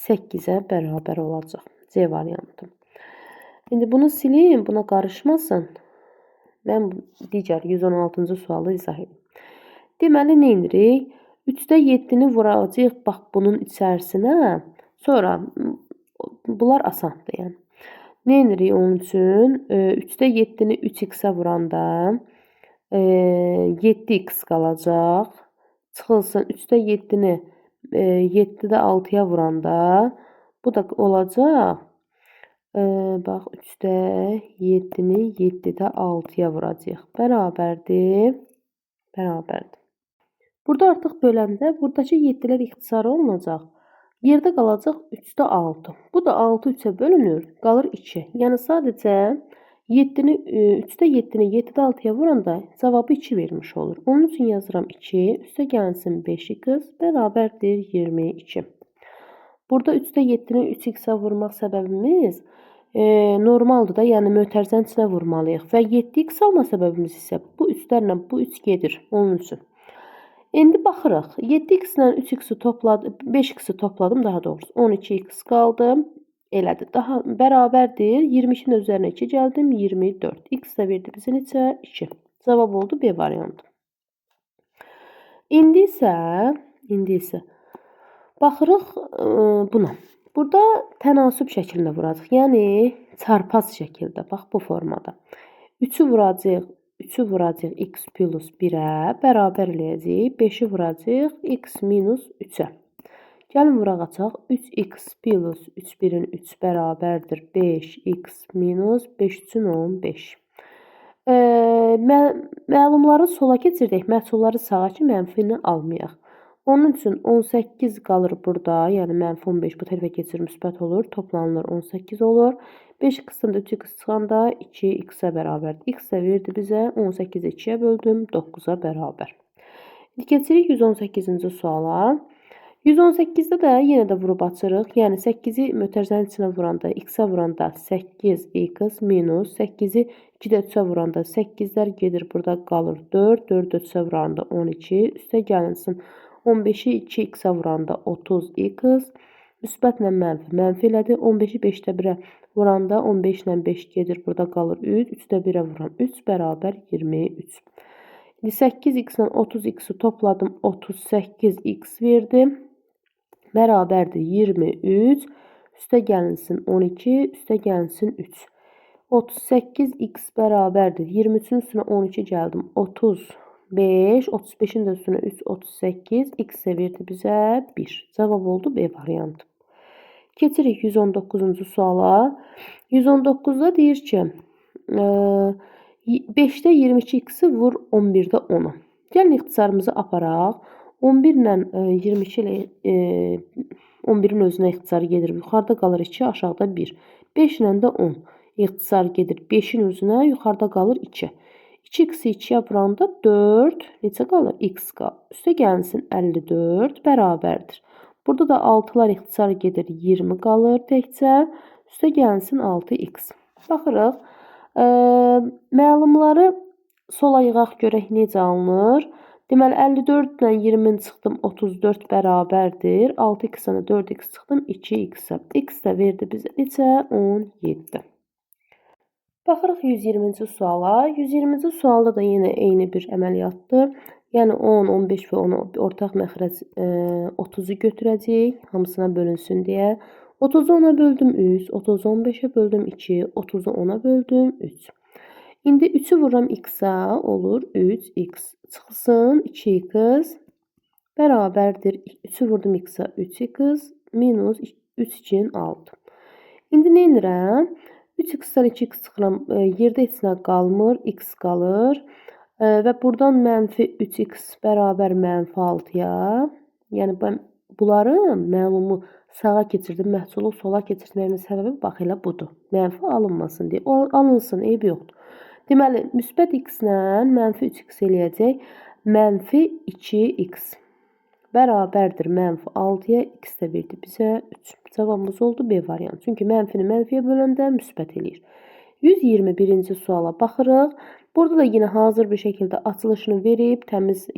Speaker 1: 8-ə bərabər olacaq. C variantı. İndi bunu sileyim, buna qarışmasın. Mən digər 116-cı sualı izah edeyim. Deməli, nə edirik? 3-də 7-ni vuracaq bax bunun içərisinə. Sonra bunlar asandır yəni. Nə edirik onun üçün? 3-də 7-ni 3x-ə vuranda 7x qalacaq. Çıxılsın 3-də 7-ni 7-də 6-ya vuranda bu da olacaq. Bax 3-də 7-ni 7-də 6-ya vuracaq. Bərabərdir. Bərabərdir. Burada artıq böləndə buradakı 7-lər ixtisar olunacaq. Yerdə qalacaq 3-də 6. Bu da 6 3-ə bölünür, qalır 2. Yəni sadəcə 7-ni 3-də 7-ni 7-də 6-ya vuranda cavabı 2 vermiş olur. Onun üçün yazıram 2, üstə gəlsin 5x bərabərdir 22. Burada 3-də 7-ni 3x-ə vurmaq səbəbimiz normaldır da, yəni mötərizənin içinə vurmalıyıq. Və 7x alma səbəbimiz isə bu 3-lərlə bu 3 gedir onun üçün. İndi baxırıq. 7x ilə 3x-i topladım, 5x-i topladım daha doğrusu. 12x qaldı. Elədir. Daha bərabərdir. 22-nin üzərinə 2 gəldim. 24. X də verdi bizə neçə? 2. Cavab oldu B variantı. İndi isə baxırıq buna. Burada tənasüb şəklində vuracaq. Yəni çarpaz şəkildə. Bax bu formada. 3-ü vuracaq. 3-ü vuracaq x plus 1-ə bərabər eləyəcək. 5-i vuracaq x minus 3-ə. Gəlin vuraq açaq. 3x plus 3-1-in 3 bərabərdir 5x minus 5 üçün 15. Məlumları sola keçirdək. Məhsulları sağa ki, mənfini almayaq. Onun üçün 18 qalır burada. Yəni mənfi 15 bu tərəfə keçir, müsbət olur. Toplanılır 18 olur. 5x-dən də 3x çıxanda 2x-ə bərabərdir. X də verdi bizə 18-i 2-yə böldüm, 9-a bərabər. İndi keçirik 118-ci suala. 118-də də yenə də vurub açırıq. Yəni 8-i mötərizənin içinə vuranda, x-ə vuranda 8x minus 8-i 2-də 3-ə vuranda 8-lər gedir, burada qalır 4. 4-də 3-ə vuranda 12. Üstə gəlinsin 15-i 2x-ə vuranda 30x. Müsbətlə mənfi elədi. 15-i 5-də 1-ə vuranda 15 ilə 5 gedir. Burada qalır 3. 3-də 1-ə vuran 3 bərabər 23. İndi 8x ilə 30x-i topladım. 38x verdi. Bərabərdir 23. Üstə gəlinsin 12. Üstə gəlinsin 3. 38x bərabərdir. 23-ün üstünə 12 gəldim. 35. 35-in də üstünə 3, 38. X də verdi bizə 1. Cavab oldu B variantı. Keçirik 119-cu suala. 119-da deyir ki, 5-də 22x-i vur 11-də 10-u. Gəlin ixtisarımızı aparaq. 11 ilə 22 ilə 11-in özünə ixtisar gedir. Yuxarıda qalır 2, aşağıda 1. 5 ilə də 10 ixtisar gedir. 5-in özünə yuxarıda qalır 2. 2x-i 2-yə vuranda 4, neçə qalır? X qalır. Üstə gəlinsin 54 bərabərdir. Burada da 6-lar ixtisar gedir, 20 qalır təkcə. Üstə gəlinsin 6x. Baxırıq, məlumları sola yığaq görək necə alınır. Deməli, 54 ilə 20-ni çıxdım, 34 bərabərdir. 6x-ə 4x çıxdım, 2x-ə. X də verdi bizə neçə? 17. Baxırıq 120-ci suala. 120-ci sualda da yenə eyni bir əməliyyatdır. Yəni 10, 15 və 10 ortaq məxrəc 30-u götürəcək, hamısına bölünsün deyə. 30-u 10-a böldüm 3, 30-u 15-ə böldüm 2, 30-u 10-a böldüm 3. İndi 3-ü vururam x-a, olur 3x. Çıxsın 2x bərabərdir. 3-ü vurdum x-a, 3x minus 3 2-nin 6. İndi nə edirəm? 3x-dən 2x çıxıram, yerdə heç nə qalmır, x qalır. Və buradan mənfi 3x bərabər mənfi 6-ya. Yəni bunları məlumu sağa keçirdim, məhsulu sola keçirtməyimin səbəbi bax elə budur. Mənfi alınmasın deyə. O alınsın, eybi yoxdur. Deməli, müsbət x-lə mənfi 3x eləyəcək. Mənfi 2x bərabərdir mənfi 6-ya, x də verdi bizə 3. Cavabımız oldu B variantı. Çünki mənfini mənfiyə böləndə müsbət eləyir. 121-ci suala baxırıq. Burada da yine hazır bir şəkildə açılışını verib, təmiz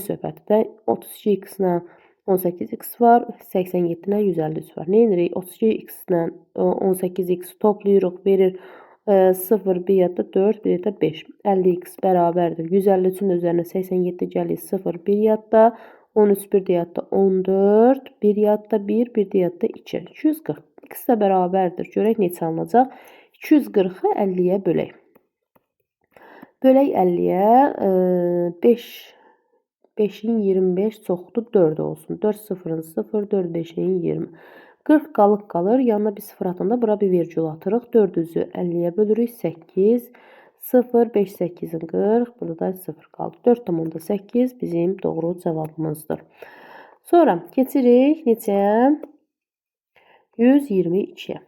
Speaker 1: söhbətdə 32x-lə 18x var, 87-lə 153 var. Nə edirik? 32x-lə 18x toplayırıq, verir 0, 1 yadda 4, 1 yadda 5. 50x bərabərdir. 153-ün üzərinə 87 gəlir, 0, 1 yadda, 13, 1 yadda 14, 1 yadda 1, 1 yadda 2. 240. X də bərabərdir. Görək neçə alınacaq? 240-ı 50-yə bölək. Bölək 50-yə 5-in 25 çoxdur 4 olsun. 4 0-ın 0, 4 5-in 20. 40 qalıq qalır. Yanına bir 0 atanda bura bir vergül atırıq. 400-ü 50-yə bölürük. 8, 0, 5, 8-in 40. Burada da 0 qaldı. 4,8 bizim doğru cavabımızdır. Sonra keçirik neçəyə? 122-yə.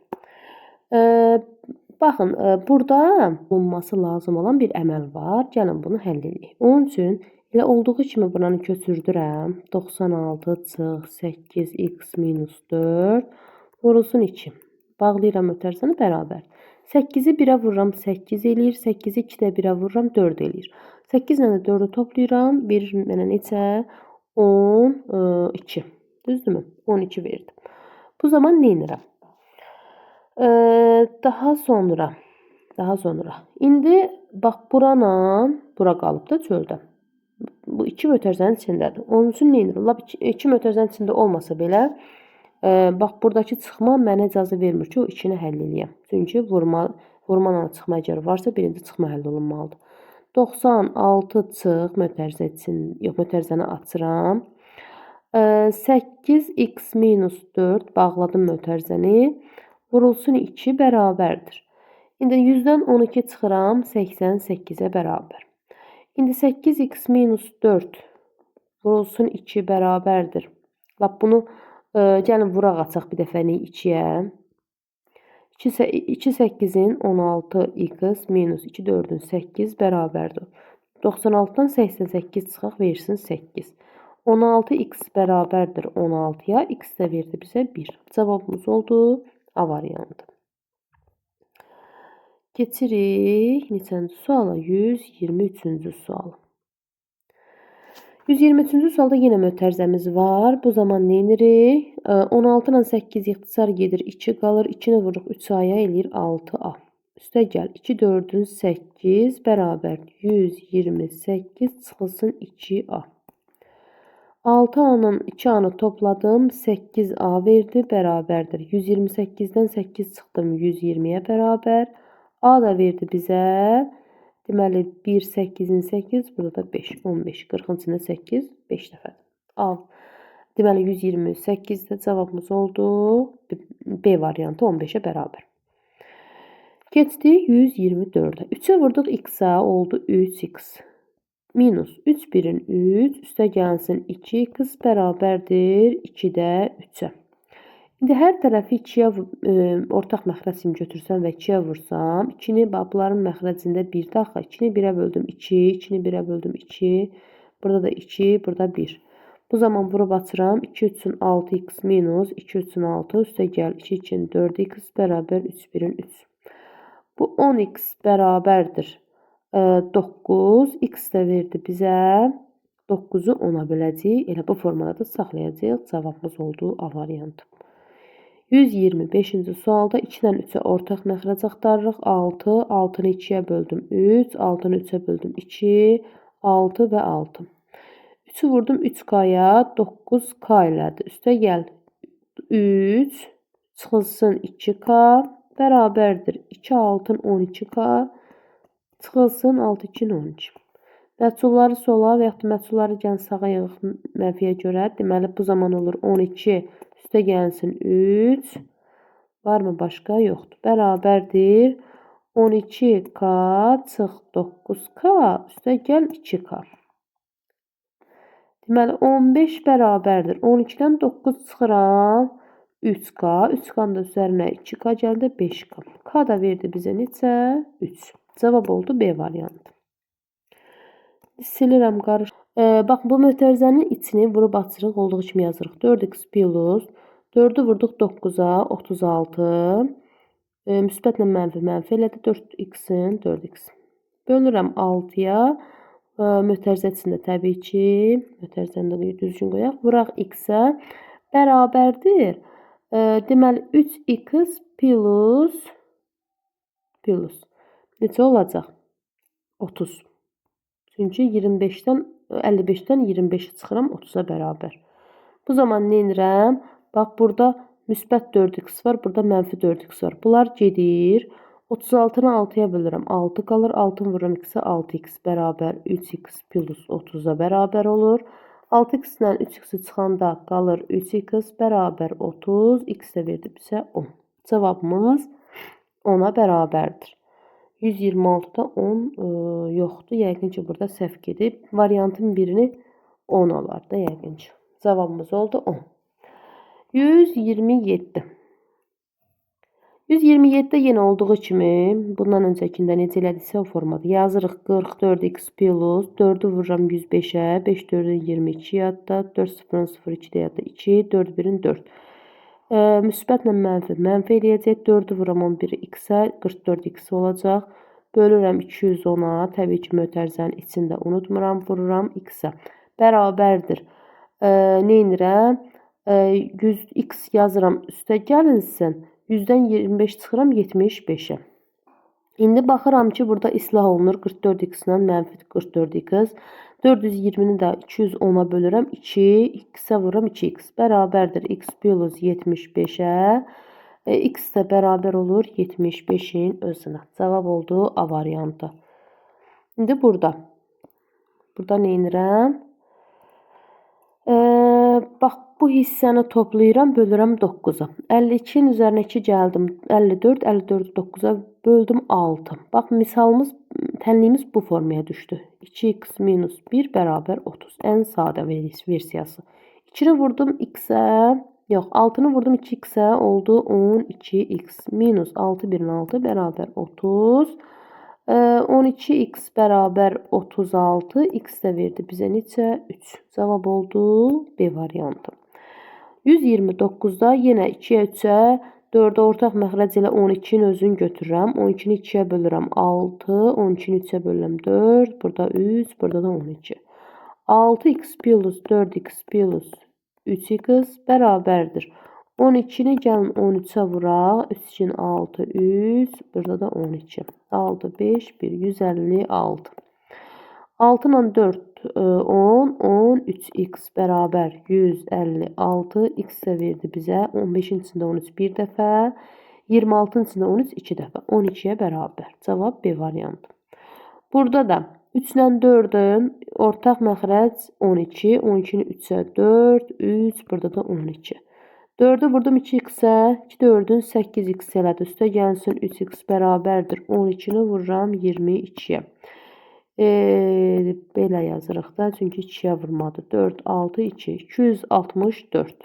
Speaker 1: Baxın, burada bulunması lazım olan bir əməl var. Gəlin bunu həll edək. Onun üçün elə olduğu kimi buranı köçürdürəm. 96 çıx 8x minus 4 vurulsun 2. Bağlayıram ötərsəni bərabər. 8-i 1-ə vururam 8 eləyir. 8-i 2-də 1-ə vururam 4 eləyir. 8 ilə də 4-ü toplayıram. 1 mənə neçə? 12. Düzdürmü? 12 verdi. Bu zaman nə edirəm? Daha sonra. İndi bax bura qalıb da çöldə. Bu iki mötərizənin içindədir. Onun üçün nə edirəm? Lap iki mötərizənin içində olmasa belə, bax buradakı çıxma mənə icazə vermir ki, o ikini həll eləyəm. Çünki vurmanla çıxma əgər varsa, birinci çıxma həll olunmalıdır. 96 çıx mötərizəni açıram. 8x minus 4 bağladım mötərizəni. Vurulsun 2 bərabərdir. İndi 100-dən 12 çıxıram 88-ə bərabər. İndi 8x minus 4 vurulsun 2 bərabərdir. Lap bunu gəlin vuraq açaq bir dəfəni 2-yə. 2 8-in 16x minus 2 4-ün 8 bərabərdir. 96-dan 88 çıxaq versin 8. 16x bərabərdir 16-ya. X də verdi bizə 1. Cavabımız oldu A variantı. Keçirik neçənci suala? 123-cü suala. 123-cü sualda yenə mötərizəmiz var. Bu zaman nə edirik? 16 ilə 8 ixtisar gedir, 2 qalır. 2-ni vururuq 3A-ya eləyir 6A. Üstə gəl 2 4-ün 8 bərabər 128 çıxılsın 2A. 6A'nın 2A'nı topladım. 8A verdi. Bərabərdir. 128-dən 8 çıxdım. 120-yə bərabər. A da verdi bizə. Deməli 1, 8-in 8. Burada da 5. 15. 40-ın içində 8. 5 dəfə. A. Deməli 128-də cavabımız oldu. B variantı 15-ə bərabər. Keçdik 124-ə. 3-ə vurduq x-a oldu 3x. Minus 3 1-in 3 üstə gəlsin 2x bərabərdir 2-də 3-ə. İndi hər tərəfi 2-yə ortaq məxrəc kimi götürsəm və 2-yə vursam, 2-ni bunların məxrəcində 1 daxil, 2-ni 1-ə böldüm 2, 2-ni 1-ə böldüm 2, burada da 2, burada 1. Bu zaman vurub açıram, 2 üçün 6x minus 2 üçün 6 üstə gəl 2 üçün 4x bərabər 3 1-in 3. Bu 10x bərabərdir 9, x də verdi bizə 9-u 10-a böləcəyik. Elə bu formada da saxlayacağıq. Cavabımız oldu A variantı. 125-ci sualda 2-dən 3-ə ortaq məxrəc axtarırıq. 6, 6-nı 2-yə böldüm 3, 6-nı 3-ə böldüm 2, 6 və 6. 3-ü vurdum 3K-ya, 9K elədi. Üstə gəl 3, çıxılsın 2K, bərabərdir 2, 6-ın 12K, çıxılsın 6, 2-nin 12. Məhsulları sola və yaxud da məhsulları gəlin sağa yığıq mənfiyə görə. Deməli, bu zaman olur 12 üstə gəlsin 3. Var mı başqa? Yoxdur. Bərabərdir. 12k çıx 9k üstə gəl 2k. Deməli 15 bərabərdir. 12-dən 9 çıxıram 3k. 3k-nın da üzərinə 2k gəldi 5k. K da verdi bizə neçə? 3. Cavab oldu B variantı. Silirəm qarış. Bax bu mötərizənin içini vurub açırıq olduğu kimi yazırıq. 4x plus 4-ü vurduq 9-a 36. Müsbətlə mənfi mənfi elədi 4x-in 4x. Bölürəm 6-ya. Mötərizə içində təbii ki, mötərizəni də düzgün qoyaq. Vuraq x-ə bərabərdir. Deməli 3x plus neçə olacaq? 30. Çünki 55-dən 55-dən 25-i çıxıram 30-a bərabər. Bu zaman nə edirəm? Bax burada müsbət 4x var, burada mənfi 4x var. Bunlar gedir. 36-nı 6-ya bölürəm. 6 qalır. 6-nı vururam x-ə 6x bərabər 3x plus 30-a bərabər olur. 6x-dən 3x-i çıxanda qalır 3x bərabər 30. X də verdi bizə 10. Cavabımız 10-a bərabərdir. 126-da 10 yoxdur. Yəqin ki, burada səhv gedib. Variantın birini 10 olar da yəqin ki. Cavabımız oldu 10. 127. 127-də yenə olduğu kimi, bundan öncəkində necə elədiksə o formada yazırıq 44x plus 4-ü vururam 105-ə, 5 4-ün 22 yadda, 4 0-ın 0-2 də yadda, 2, 4 1-in 4. Müsbətlə mənfi eləyəcək, 4-ü vururam 11-i x-ə, 44x olacaq. Bölürəm 210-a, təbii ki, mötərizənin içində unutmuram, vururam x-ə. Bərabərdir. Nə edirəm? 100x yazıram, üstə gəlinsin. 100-dən 25 çıxıram 75-ə. İndi baxıram ki, burada islah olunur 44x-lə mənfi 44x. 420-ni də 210-a bölürəm 2, x-ə vururam 2x. Bərabərdir x plus 75-ə. X də bərabər olur 75-in özünə. Cavab oldu A variantı. İndi burada nə edirəm? Bax, bu hissəni toplayıram, bölürəm 9-a. 52-nin üzərinə 2 gəldim, 54, 54-ü 9-a böldüm 6. Bax, misalımız, tənliyimiz bu formaya düşdü. 2x minus 1 bərabər 30. Ən sadə versiyası. 2-ni vurdum x-ə, yox, 6-nı vurdum 2x-ə, oldu 12x minus 6 1-in 6 bərabər 30. 12x bərabər 36, x də verdi bizə neçə? 3. Cavab oldu B variantı. 129-da yenə 2-yə 3-ə, 4-ə ortaq məxrəc ilə 12-nin özünü götürürəm. 12-ni 2-yə bölürəm 6, 12-ni 3-ə bölürəm 4, burada 3, burada da 12. 6x plus 4x plus 3x bərabərdir. 12-ni gəlin 13-ə vuraq. 3 2 6, 3, burada da 12. 6, 5, 1, 156. 6 ilə 4, 10, 13x bərabər 156. X də verdi bizə 15-in içində 13 bir dəfə, 26-nın içində 13 2 dəfə, 12-yə bərabər. Cavab B variantı. Burada da 3 ilə 4-ün ortaq məxrəc 12, 12-ni 3-ə 4, 3, burada da 12. 4-ü vurdum 2x-ə, 2 4-ün 8x elədi. Üstə gəlsin 3x bərabərdir. 12-ni vururam 22-yə. Belə yazırıq da, çünki 2-yə vurmadı. 4, 6, 2, 264.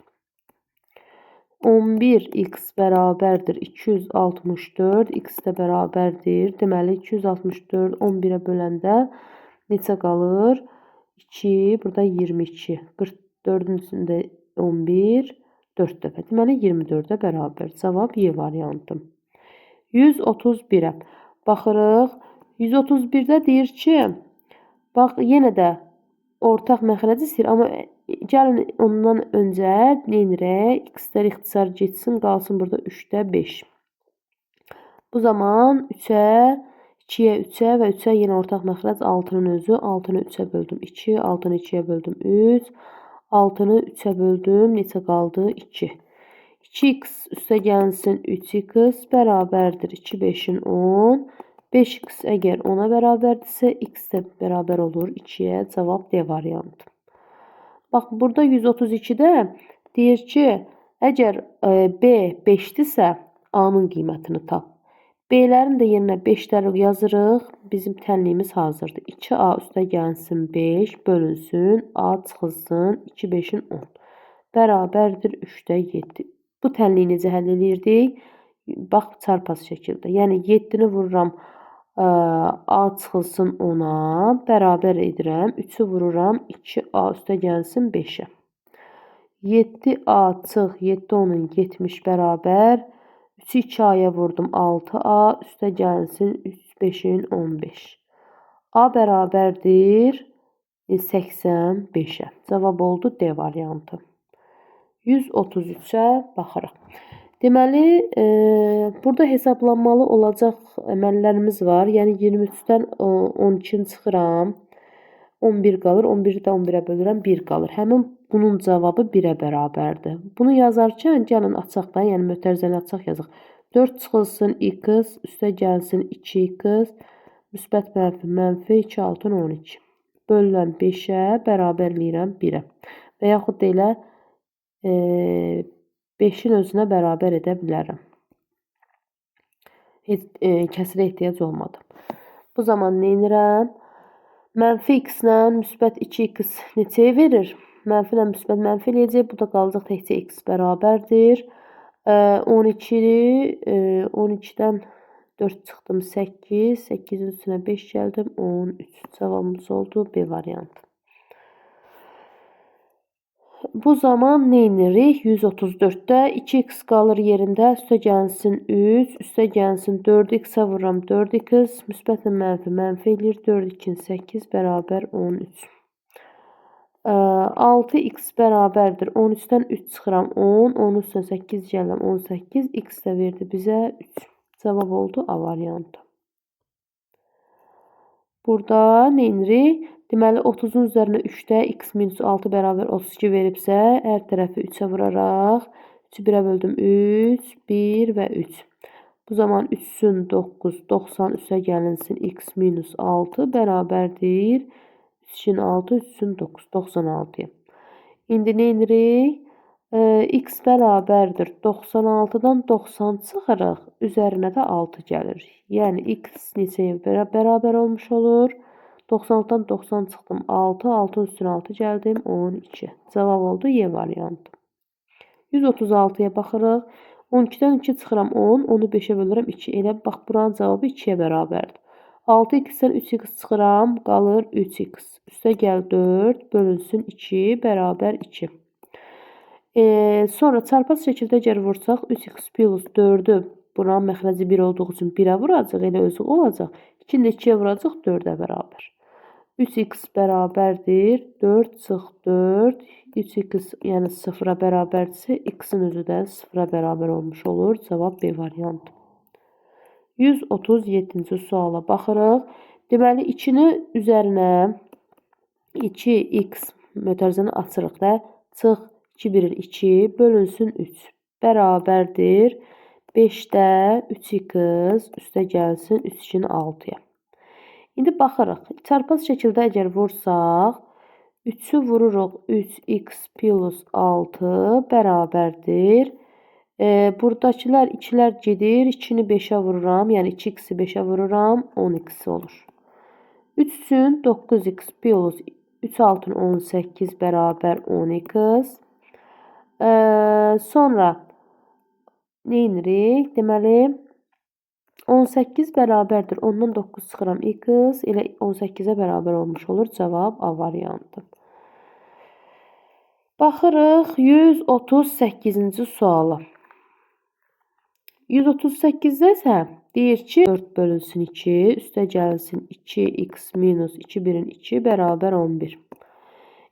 Speaker 1: 11x bərabərdir 264, x də bərabərdir. Deməli 264 11-ə böləndə neçə qalır? 2, burada 22. 44-ün içində 11, 4 dəfə. Deməli 24-ə bərabər. Cavab Y variantı. 131-ə baxırıq. 131-də deyir ki, bax yenə də ortaq məxrəci istəyir, amma gəlin ondan öncə nə edirək? X-lər ixtisar getsin, qalsın burada 3-də 5. Bu zaman 3-ə, 2-yə 3-ə və 3-ə yenə ortaq məxrəc 6-nın özü. 6-nı 3-ə böldüm 2, 6-nı 2-yə böldüm 3, 6-nı 3-ə böldüm, neçə qaldı? 2. 2x üstə gəlsin 3x bərabərdir 2, 5-in 10. 5x əgər 10-a bərabərdirsə, x də bərabər olur 2-yə. Cavab D variantı. Bax, burada 132-də deyir ki, əgər B 5-dirsə, A-nın qiymətini tap. B-lərin də yerinə 5'ləri yazırıq. Bizim tənliyimiz hazırdır. 2A üstə gəlsin 5 bölünsün. A çıxılsın 2 5'in 10. Bərabərdir 3'də 7. Bu tənliyi necə həll edirdik? Bax, çarpaz şəkildə. Yəni 7'ni vururam A çıxılsın 10'a. Bərabər edirəm. 3'ü vururam 2A üstə gəlsin 5'ə. 7A çıx 7 10'un 70 bərabər. 3'ü 2A'ya vurdum 6A üstə gəlsin 3 5'in 15. A bərabərdir 85'ə. Cavab oldu D variantı. 133'ə baxırıq. Deməli, burada hesablanmalı olacaq əməllərimiz var. Yəni 23'dən 12'ni çıxıram. 11 qalır. 11'i də 11'ə bölürəm. 1 qalır. Həmin bunun cavabı 1'ə bərabərdir. Bunu yazarkən gəlin açaq da, yəni mötərizəni açaq yazaq. 4 çıxılsın x üstə gəlsin 2x müsbət mənfi mənfi 2 6 12. Bölürəm 5'ə bərabərləyirəm 1'ə. Və yaxud da elə 5'in özünə bərabər edə bilərəm. Kəsirə ehtiyac olmadı. Bu zaman nə edirəm? Mənfi x ilə müsbət 2x neçəyə verir? Mənfi ilə müsbət mənfi eləyəcək. Bu da qalacaq təkcə x bərabərdir. 12'dən 4 çıxdım 8. 8'in üstünə 5 gəldim 13. Cavabımız oldu B variantı. Bu zaman nə edirik? 134'də 2x qalır yerində. Üstə gəlsin 3. Üstə gəlsin 4x-ə vururam 4x. Müsbətlə mənfi mənfi eləyir. 4 2 8 bərabər 13. 6x bərabərdir. 13'dən 3 çıxıram 10. 10'un üstünə 8 gəlirəm 18. X də verdi bizə 3. Cavab oldu A variantı. Burada nə edirik? Deməli 30'un üzərinə 3'də x minus 6 bərabər 32 veribsə, hər tərəfi 3'ə vuraraq 3'ü 1'ə böldüm 3, 1 və 3. Bu zaman 3'ün 9, 90 üstə gəlinsin x minus 6 bərabərdir 3'ün 6, 3'ün 9, 96'ya. İndi nə edirik? X bərabərdir 96'dan 90 çıxırıq, üzərinə də 6 gəlir. Yəni x neçəyə bərabər olmuş olur? 96'dan 90 çıxdım 6, 6'ın üstünə 6 gəldim 12. Cavab oldu Y variantı. 136'ya baxırıq. 12'dən 2 çıxıram 10, 10'u 5'ə bölürəm 2. Elə bax buranın cavabı 2'yə bərabərdir. 6x-dən 3x çıxıram, qalır 3x. Üstə gəl 4, bölünsün 2, bərabər 2. Sonra çarpaz şəkildə gəl vursaq 3x plus 4'ü buranın məxrəci 1 olduğu üçün 1'ə vuracaq, elə özü olacaq. 2'ni də 2'yə vuracaq 4'ə bərabər. 3x bərabərdir 4 çıx 4. 3x yəni 0'a bərabərdirsə x'in özü də 0'a bərabər olmuş olur. Cavab B variantı. 137-ci suala baxırıq. Deməli 2'ni üzərinə 2x mötərizəni açırıq da. Çıx 2 1'in 2 bölünsün 3 bərabərdir 5'də 3x üstə gəlsin 3 2'nin 6'ya. İndi baxırıq. Çarpaz şəkildə əgər vursaq 3'ü vururuq 3x plus 6 bərabərdir. Buradakılar 2'lər gedir. 2'ni 5'ə vururam. Yəni 2x'i 5'ə vururam. 10x olur. 3'ün 9x plus 3 6'ın 18 bərabər 10x. Sonra nə edirik? Deməli 18 bərabərdir. Ondan 9 çıxıram x. Elə 18'ə bərabər olmuş olur. Cavab A variantı. Baxırıq 138-ci suala. 138'də isə deyir ki 4 bölünsün 2 üstə gəlsin 2x minus 2 1'in 2 bərabər 11.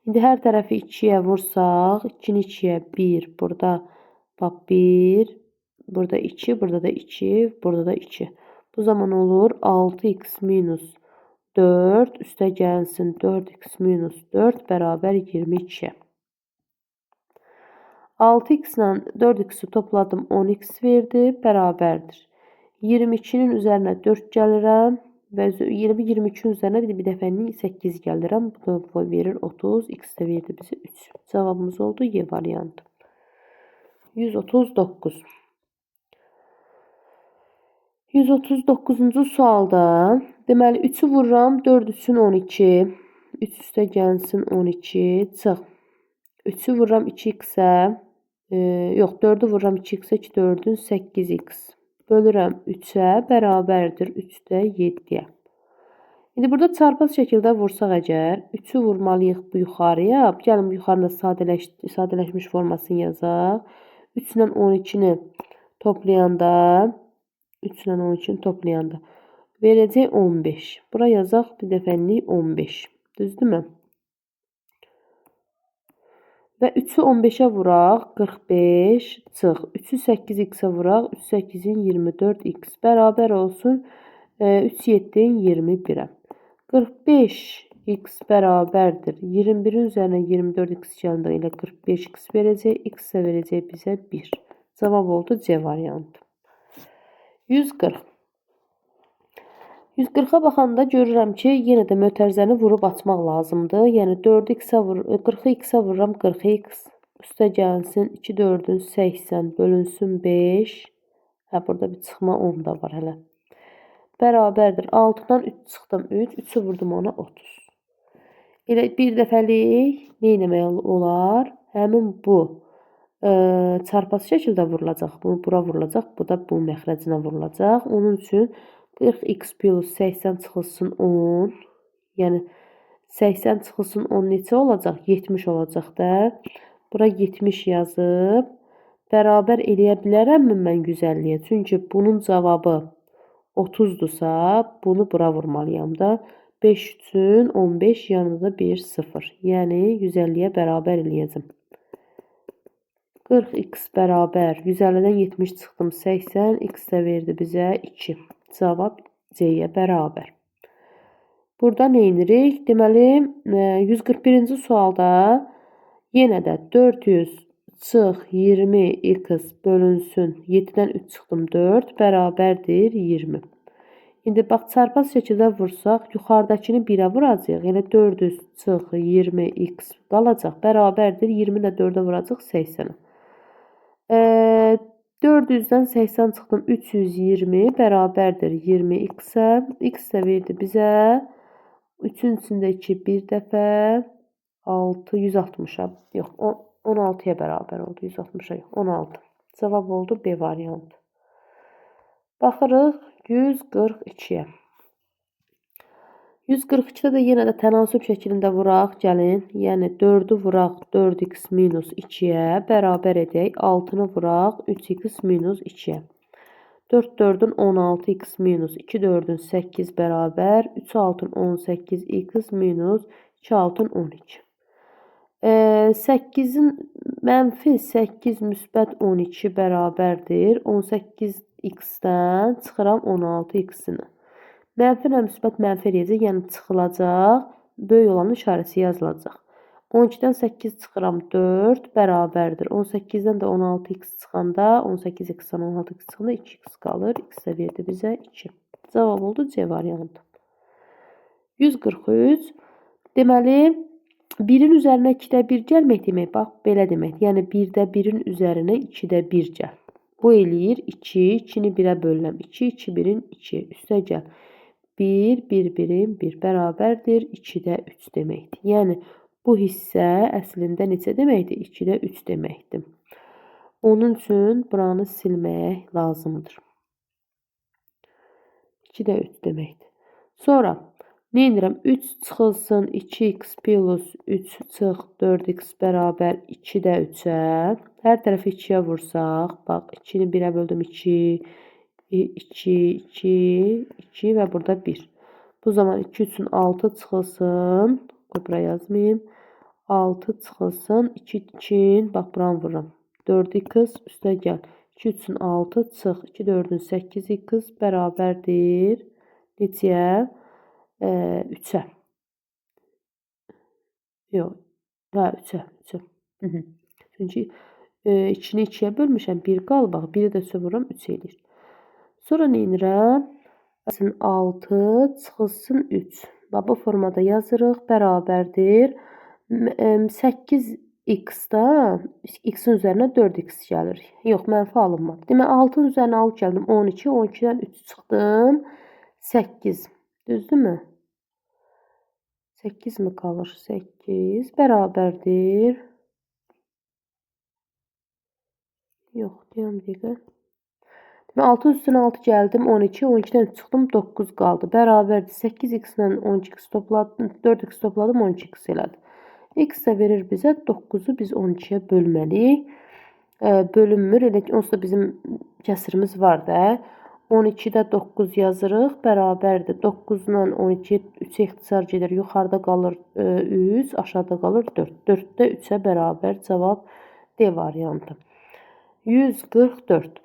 Speaker 1: İndi hər tərəfi 2'yə vursaq 2'ni 2'yə 1 burada bax 1 burada 2 burada da 2 burada da 2. Bu zaman olur 6x minus 4 üstə gəlsin 4x minus 4 bərabər 22'yə. 6x ilə 4x'i topladım 10x verdi bərabərdir. 22'nin üzərinə 4 gəlirəm və 22'nin üzərinə bir dəfəlik 8 gəlirəm. Bu da verir 30. X də verdi bizə 3. Cavabımız oldu Y variantı. 139. 139-cu sualda deməli 3-ü vururam 4 üçün 12. 3 üstə gəlsin 12 çıx. 3-ü vururam 2x-ə. Yox, 4-ü vururam 2x-ə 2 4-ün 8x. Bölürəm 3-ə bərabərdir 3-də 7-yə. İndi burada çarpaz şəkildə vursaq əgər 3-ü vurmalıyıq bu yuxarıya. Gəlin bu yuxarıda sadələşmiş formasını yazaq. 3 ilə 12-ni toplayanda 3 ilə 12-ni toplayanda verəcək 15. Bura yazaq bir dəfəlik 15. Düzdürmü? Və 3-ü 15-ə vuraq 45 çıx. 3-ü 8x-ə vuraq 3 8-in 24x bərabər olsun 3 7-in 21-ə. 45x bərabərdir. 21-in üzərinə 24x gəlində ilə 45x verəcək. X isə verəcək bizə 1. Cavab oldu C variantı. 140. 140-a baxanda görürəm ki, yenə də mötərizəni vurub açmaq lazımdır. Yəni 40-ı x-ə vururam 40x. Üstə gəlsin 2 4-ün 80 bölünsün 5. Burada bir çıxma 10 da var hələ. Bərabərdir. 6-dan 3 çıxdım 3. 3-ü vurdum ona 30. Elə bir dəfəlik nə etmək olar? Həmin bu çarpaz şəkildə vurulacaq. Bu bura vurulacaq. Bu da bu məxrəcinə vurulacaq. Onun üçün 40x plus 80 çıxılsın 10. Yəni 80 çıxılsın 10 neçə olacaq? 70 olacaq da. Bura 70 yazıb. Bərabər eləyə bilərəmmi mən 150-yə? Çünki bunun cavabı 30'dursa bunu bura vurmalıyam da. 5 üçün 15 yanında 1 0. Yəni 150-yə bərabər eləyəcəm. 40x bərabər 150-dən 70 çıxdım 80. X də verdi bizə 2. Cavab C-yə bərabər. Burada nə edirik? Deməli 141-ci sualda yenə də 400 çıx 20x bölünsün 7-dən 3 çıxdım 4 bərabərdir 20. İndi bax çarpaz şəkildə vursaq yuxarıdakını 1-ə vuracaq. Yəni 400 çıx 20x qalacaq. Bərabərdir 20 də 4-ə vuracaq 80-ə. 400-dən 80 çıxdım 320 bərabərdir 20x-ə. X də verdi bizə 3-ün içində 2 bir dəfə 6 160-a. Yox 16-ya bərabər oldu. 160-a yox. 16. Cavab oldu B variantı. Baxırıq 142-yə. 142-də də yenə də tənasüb şəklində vuraq. Gəlin. Yəni 4-ü vuraq 4x minus 2-yə bərabər edək. 6-nı vuraq 3x minus 2-yə. 4 4-ün 16x minus 2 4-ün 8 bərabər. 3 6-ın 18x minus 2 6-ın 12. 8-in mənfi 8 müsbət 12 bərabərdir. 18x-dən çıxıram 16x-ini. Mənfi ilə müsbət mənfi eləyəcək, yəni çıxılacaq. Böyük olanın işarəsi yazılacaq. 12-dən 8 çıxıram 4 bərabərdir. 18-dən də 16x çıxanda 18x-dən 16x çıxanda 2x qalır. X də verdi bizə 2. Cavab oldu C variantı. 143. Deməli 1-in üzərinə 2-də 1 gəlmək demək, bax, belə demək. Yəni 1-də 1-in üzərinə 2-də 1 gəl. Bu eləyir 2, 2-ni 1-ə bölürəm. 2, 2, 1-in 2, üstə gəl. 1, 1, 1-in 1 bərabərdir 2-də 3 deməkdir. Yəni bu hissə əslində neçə deməkdir? 2-də 3 deməkdir. Onun üçün buranı silmək lazımdır. 2-də 3 deməkdir. Sonra nə edirəm? 3 çıxılsın 2x plus 3 çıx 4x bərabər 2-də 3-ə. Hər tərəfi 2-yə vursaq. Bax 2-ni 1-ə böldüm 2, 2, 2, 2 və burada 1. Bu zaman 2 üçün 6 çıxılsın. Bura yazmayayım. 6 çıxılsın. 2 üçün, bax buranı vururam. 4x üstə gəl. 2 üçün 6 çıx. 2 4-ün 8x bərabərdir. Neçəyə? 3-ə. Yox. Hə, 3-ə. Çünki 2-ni 2-yə bölmüşəm. 1 qalır. Bax, 1-i də 3-ə vururam. 3 eləyir. Sonra nə edirəm? 6 çıxılsın 3. Bax, bu formada yazırıq. Bərabərdir. 8 X-da x-in üzərinə 4x gəlir. Yox, mənfi alınmadı. Deməli 6-nın üzərinə alıb gəldim 12, 12-dən 3 çıxdım 8. Düzdürmü? 8 mi qalır? 8 bərabərdir. Yox, deyəm dəqiqə. Deməli 6 üstünə 6 gəldim 12, 12-dən 3 çıxdım 9 qaldı. Bərabərdir. 8x ilə 12x topladım, 4x topladım 12x elədi. X də verir bizə 9-u biz 12-yə bölməliyik. Bölünmür. Elə ki, onsuz da bizim kəsirimiz var da. 12-də 9 yazırıq. Bərabərdir. 9-dan 12 3-ə ixtisar gedir. Yuxarıda qalır 3, aşağıda qalır 4. 4-də 3-ə bərabər. Cavab D variantı. 144.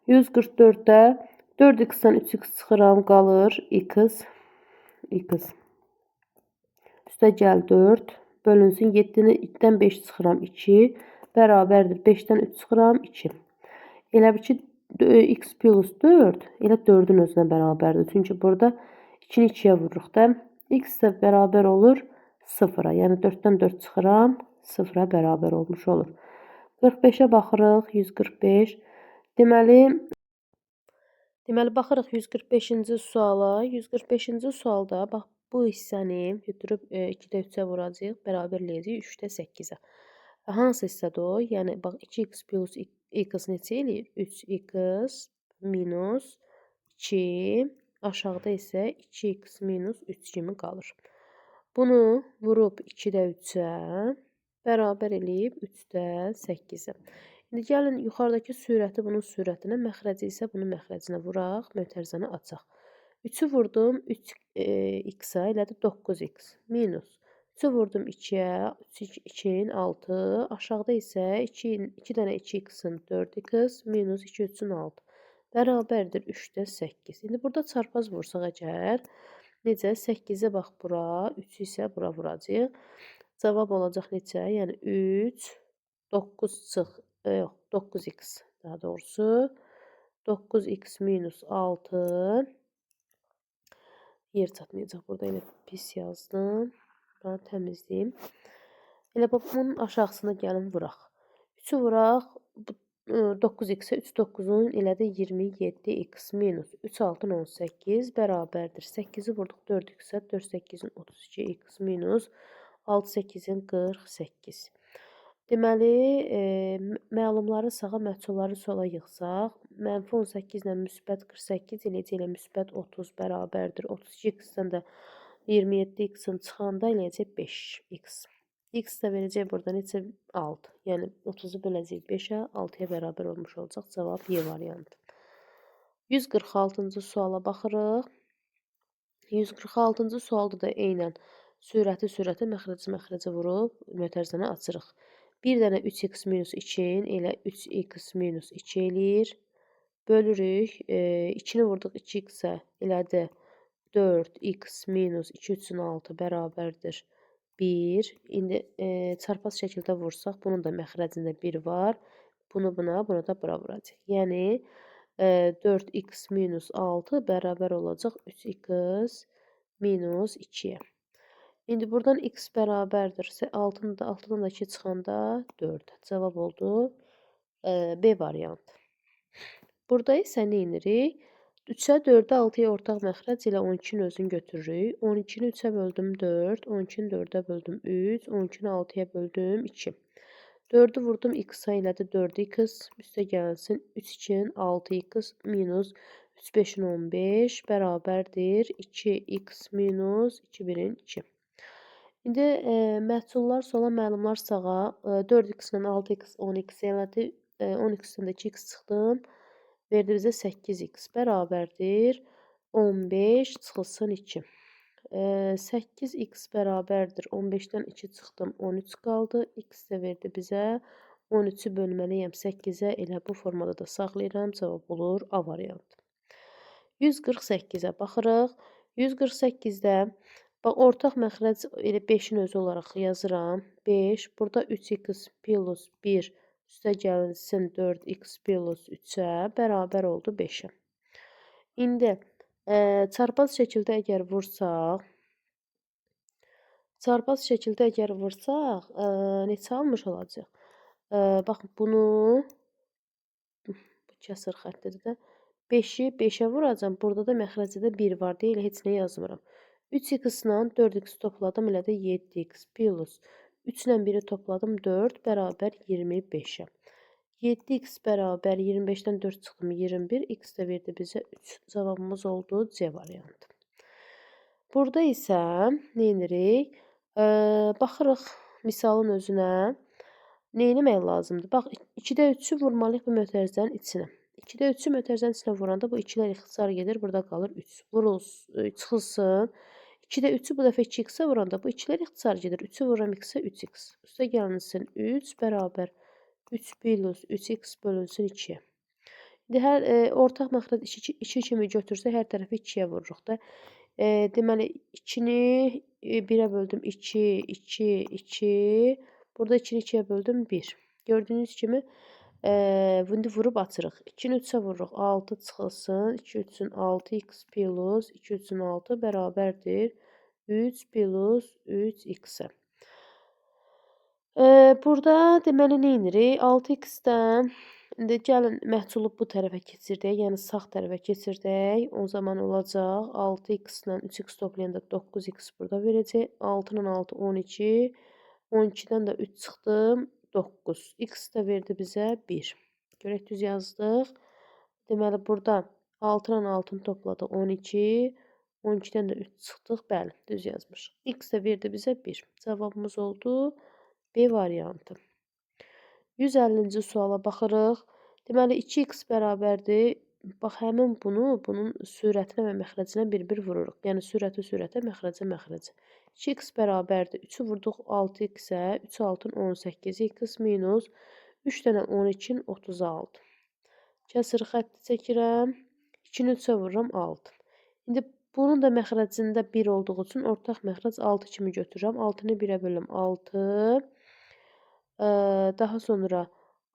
Speaker 1: 144-də 4x-dən 3x çıxıram, qalır x. Üstə gəl 4. Bölünsün 7-dən 5 çıxıram 2. Bərabərdir. 5-dən 3 çıxıram 2. Elə bir ki, x plus 4 elə 4-ün özünə bərabərdir. Çünki burada 2-ni 2-yə vururuq da. X də bərabər olur 0-a. Yəni 4-dən 4 çıxıram 0-a bərabər olmuş olur. 45-ə baxırıq. 145. Deməli baxırıq 145-ci suala. 145-ci sualda bax bu hissəni götürüb 2-də 3-ə vuracağıq, bərabərləyəcəyik 3-də 8-ə. Hansı hissədir o? Yəni bax 2x plus x neçə eləyir? 3x minus 2, aşağıda isə 2x minus 3 kimi qalır. Bunu vurub 2-də 3-ə, bərabər eləyib 3-də 8-ə. İndi gəlin yuxarıdakı sürəti bunun sürətinə, məxrəci isə bunun məxrəcinə vuraq, mötərizəni açaq. 3-ü vurdum 3x-a, elədi 9x minus. 3-ü vurdum 2-yə, 2-nin 6, aşağıda isə 2 dənə 2x-in 4x minus 2 3-ün 6. Bərabərdir 3-də 8. İndi burada çarpaz vursaq əgər, necə? 8-ə bax bura, 3-ü isə bura vuracaq. Cavab olacaq neçə? Yəni 3, 9 çıx, yox, 9x daha doğrusu. 9x minus 6. Yer çatmayacaq. Burada elə pis yazdım. Bunu təmizləyim. Elə bunun aşağısına gəlin vuraq. 3-ü vuraq. 9x-ə 3 9-un elədi 27x minus 3 6-ın 18 bərabərdir. 8-i vurduq 4x-ə 4 8-in 32x minus 6 8-in 48. Deməli, məlumları sağa, məhsulları sola yığsaq, mənfi 18 ilə müsbət 48 eləyəcək ilə müsbət 30 bərabərdir. 32x-dən də 27x-in çıxanda eləyəcək 5x. X də verəcək burada neçə? 6. Yəni 30-u böləcək 5-ə, 6-ya bərabər olmuş olacaq. Cavab Y variantı. 146-cı suala baxırıq. 146-cı sualda da eynən sürəti məxrəcə vurub mötərizəni açırıq. Bir dənə 3x minus 2-in elə 3x minus 2 eləyir. Bölürük. 2-ni vurduq 2x-ə elədi 4x minus 2 3-ün 6 bərabərdir 1. İndi çarpaz şəkildə vursaq, bunun da məxrəcində 1 var. Bunu buna, bunu da bura vuracaq. Yəni 4x minus 6 bərabər olacaq 3x minus 2-yə. İndi buradan x bərabərdir. 6-dan da 2 çıxanda 4. Cavab oldu B variantı. Burada isə nə edirik? 3-ə 4-ə 6-ya ortaq məxrəc ilə 12-nin özünü götürürük. 12-ni 3-ə böldüm 4, 12-ni 4-ə böldüm 3, 12-ni 6-ya böldüm 2. 4-ü vurdum x-a elədi 4x, üstə gəlsin 3 2-nin 6x minus 3 5-in 15 bərabərdir 2x minus 2 1-in 2. İndi məhsullar sola, məlumlar sağa, 4x ilə 6x 10x elədi, 10x-dən də 2x çıxdım. Verdi bizə 8x bərabərdir 15 çıxılsın 2. 8x bərabərdir 15-dən 2 çıxdım 13 qaldı. X də verdi bizə 13-ü bölməliyəm 8-ə, elə bu formada da saxlayıram. Cavab olur A variantı. 148-ə baxırıq. 148-də bax ortaq məxrəc elə 5-in özü olaraq yazıram. 5, burada 3x plus 1 üstə gəlinsin 4x plus 3-ə bərabər oldu 5-ə. İndi çarpaz şəkildə əgər vursaq, Çarpaz şəkildə əgər vursaq, neçə almış olacaq? Baxın bunu bu kəsr xəttidir də. 5-i 5-ə vuracam. Burada da məxrəcdə 1 var deyə elə heç nə yazmıram. 3x-la 4x topladım, elə də 7x plus 3 ilə 1-i topladım 4 bərabər 25-ə. 7x bərabər 25-dən 4 çıxdım 21, x də verdi bizə 3. Cavabımız oldu C variantı. Burada isə nə edirik? Baxırıq misalın özünə. Nə etmək lazımdır? Bax, 2-də 3-ü vurmalıyıq bu mötərizənin içinə. 2-də 3-ü mötərizənin içinə vuranda bu 2-lər ixtisar gedir, burada qalır 3. Çıxılsın. 2-də 3-ü bu dəfə 2x-ə vuranda bu 2-lər ixtisar gedir. 3-ü vururam x-ə 3x. Üstə gəlinsin 3 bərabər 3 plus 3x bölünsün 2-yə. İndi hər ortaq məxrəc 2 kimi götürsək hər tərəfi 2-yə vururuq da. Deməli 2-ni 1-ə böldüm 2, 2, 2. Burada 2-ni 2-yə böldüm 1. Gördüyünüz kimi indi vurub açırıq. 2-ni 3-ə vururuq 6 çıxılsın. 2 3-ün 6x plus 2 3-ün 6 bərabərdir 3 plus 3x-ə. Burada deməli nə edirik? 6x-dən indi gəlin məhsulu bu tərəfə keçirdək, yəni sağ tərəfə keçirdək. O zaman olacaq 6x-lə 3x toplayanda 9x burada verəcək. 6 ilə 6 12. 12-dən də 3 çıxdı 9. X də verdi bizə 1. Görək düz yazdıq. Deməli burada 6 ilə 6-nı topladı 12. 12-dən də 3 çıxdıq. Bəli, düz yazmışıq. X də verdi bizə 1. Cavabımız oldu B variantı. 150-ci suala baxırıq. Deməli 2x bərabərdir. Bax həmin bunun sürətinə və məxrəcinə bir-bir vururuq. Yəni sürəti sürətə, məxrəcə məxrəcə. 2x bərabərdir. 3-ü vurduq 6x-ə. 3 6-ın 18. X minus 3 dənə 12-nin 36. Kəsr xətti çəkirəm. 2-ni 3-ə vururam 6. İndi bunun da məxrəcində 1 olduğu üçün ortaq məxrəc 6 kimi götürürəm. 6-nı 1-ə bölürəm 6. Daha sonra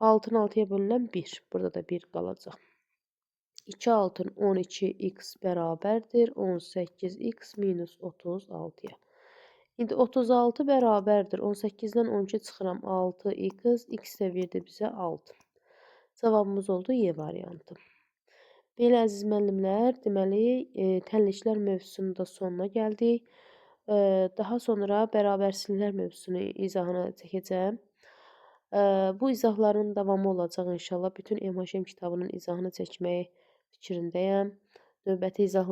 Speaker 1: 6-nı 6-ya bölünən 1. Burada da 1 qalacaq. 2 6-nın 12x bərabərdir 18x minus 36-ya. İndi 36 bərabərdir 18-dən 12 çıxıram 6x. X də verdi bizə 6. Cavabımız oldu Y variantı. Belə əziz müəllimlər, deməli tənliklər mövzusunun da sonuna gəldik. Daha sonra bərabərçiliklər mövzusunu izahına çəkəcəm. Bu izahların davamı olacaq inşallah. Bütün MHM kitabının izahını çəkmək fikrindəyəm. Növbəti izahlar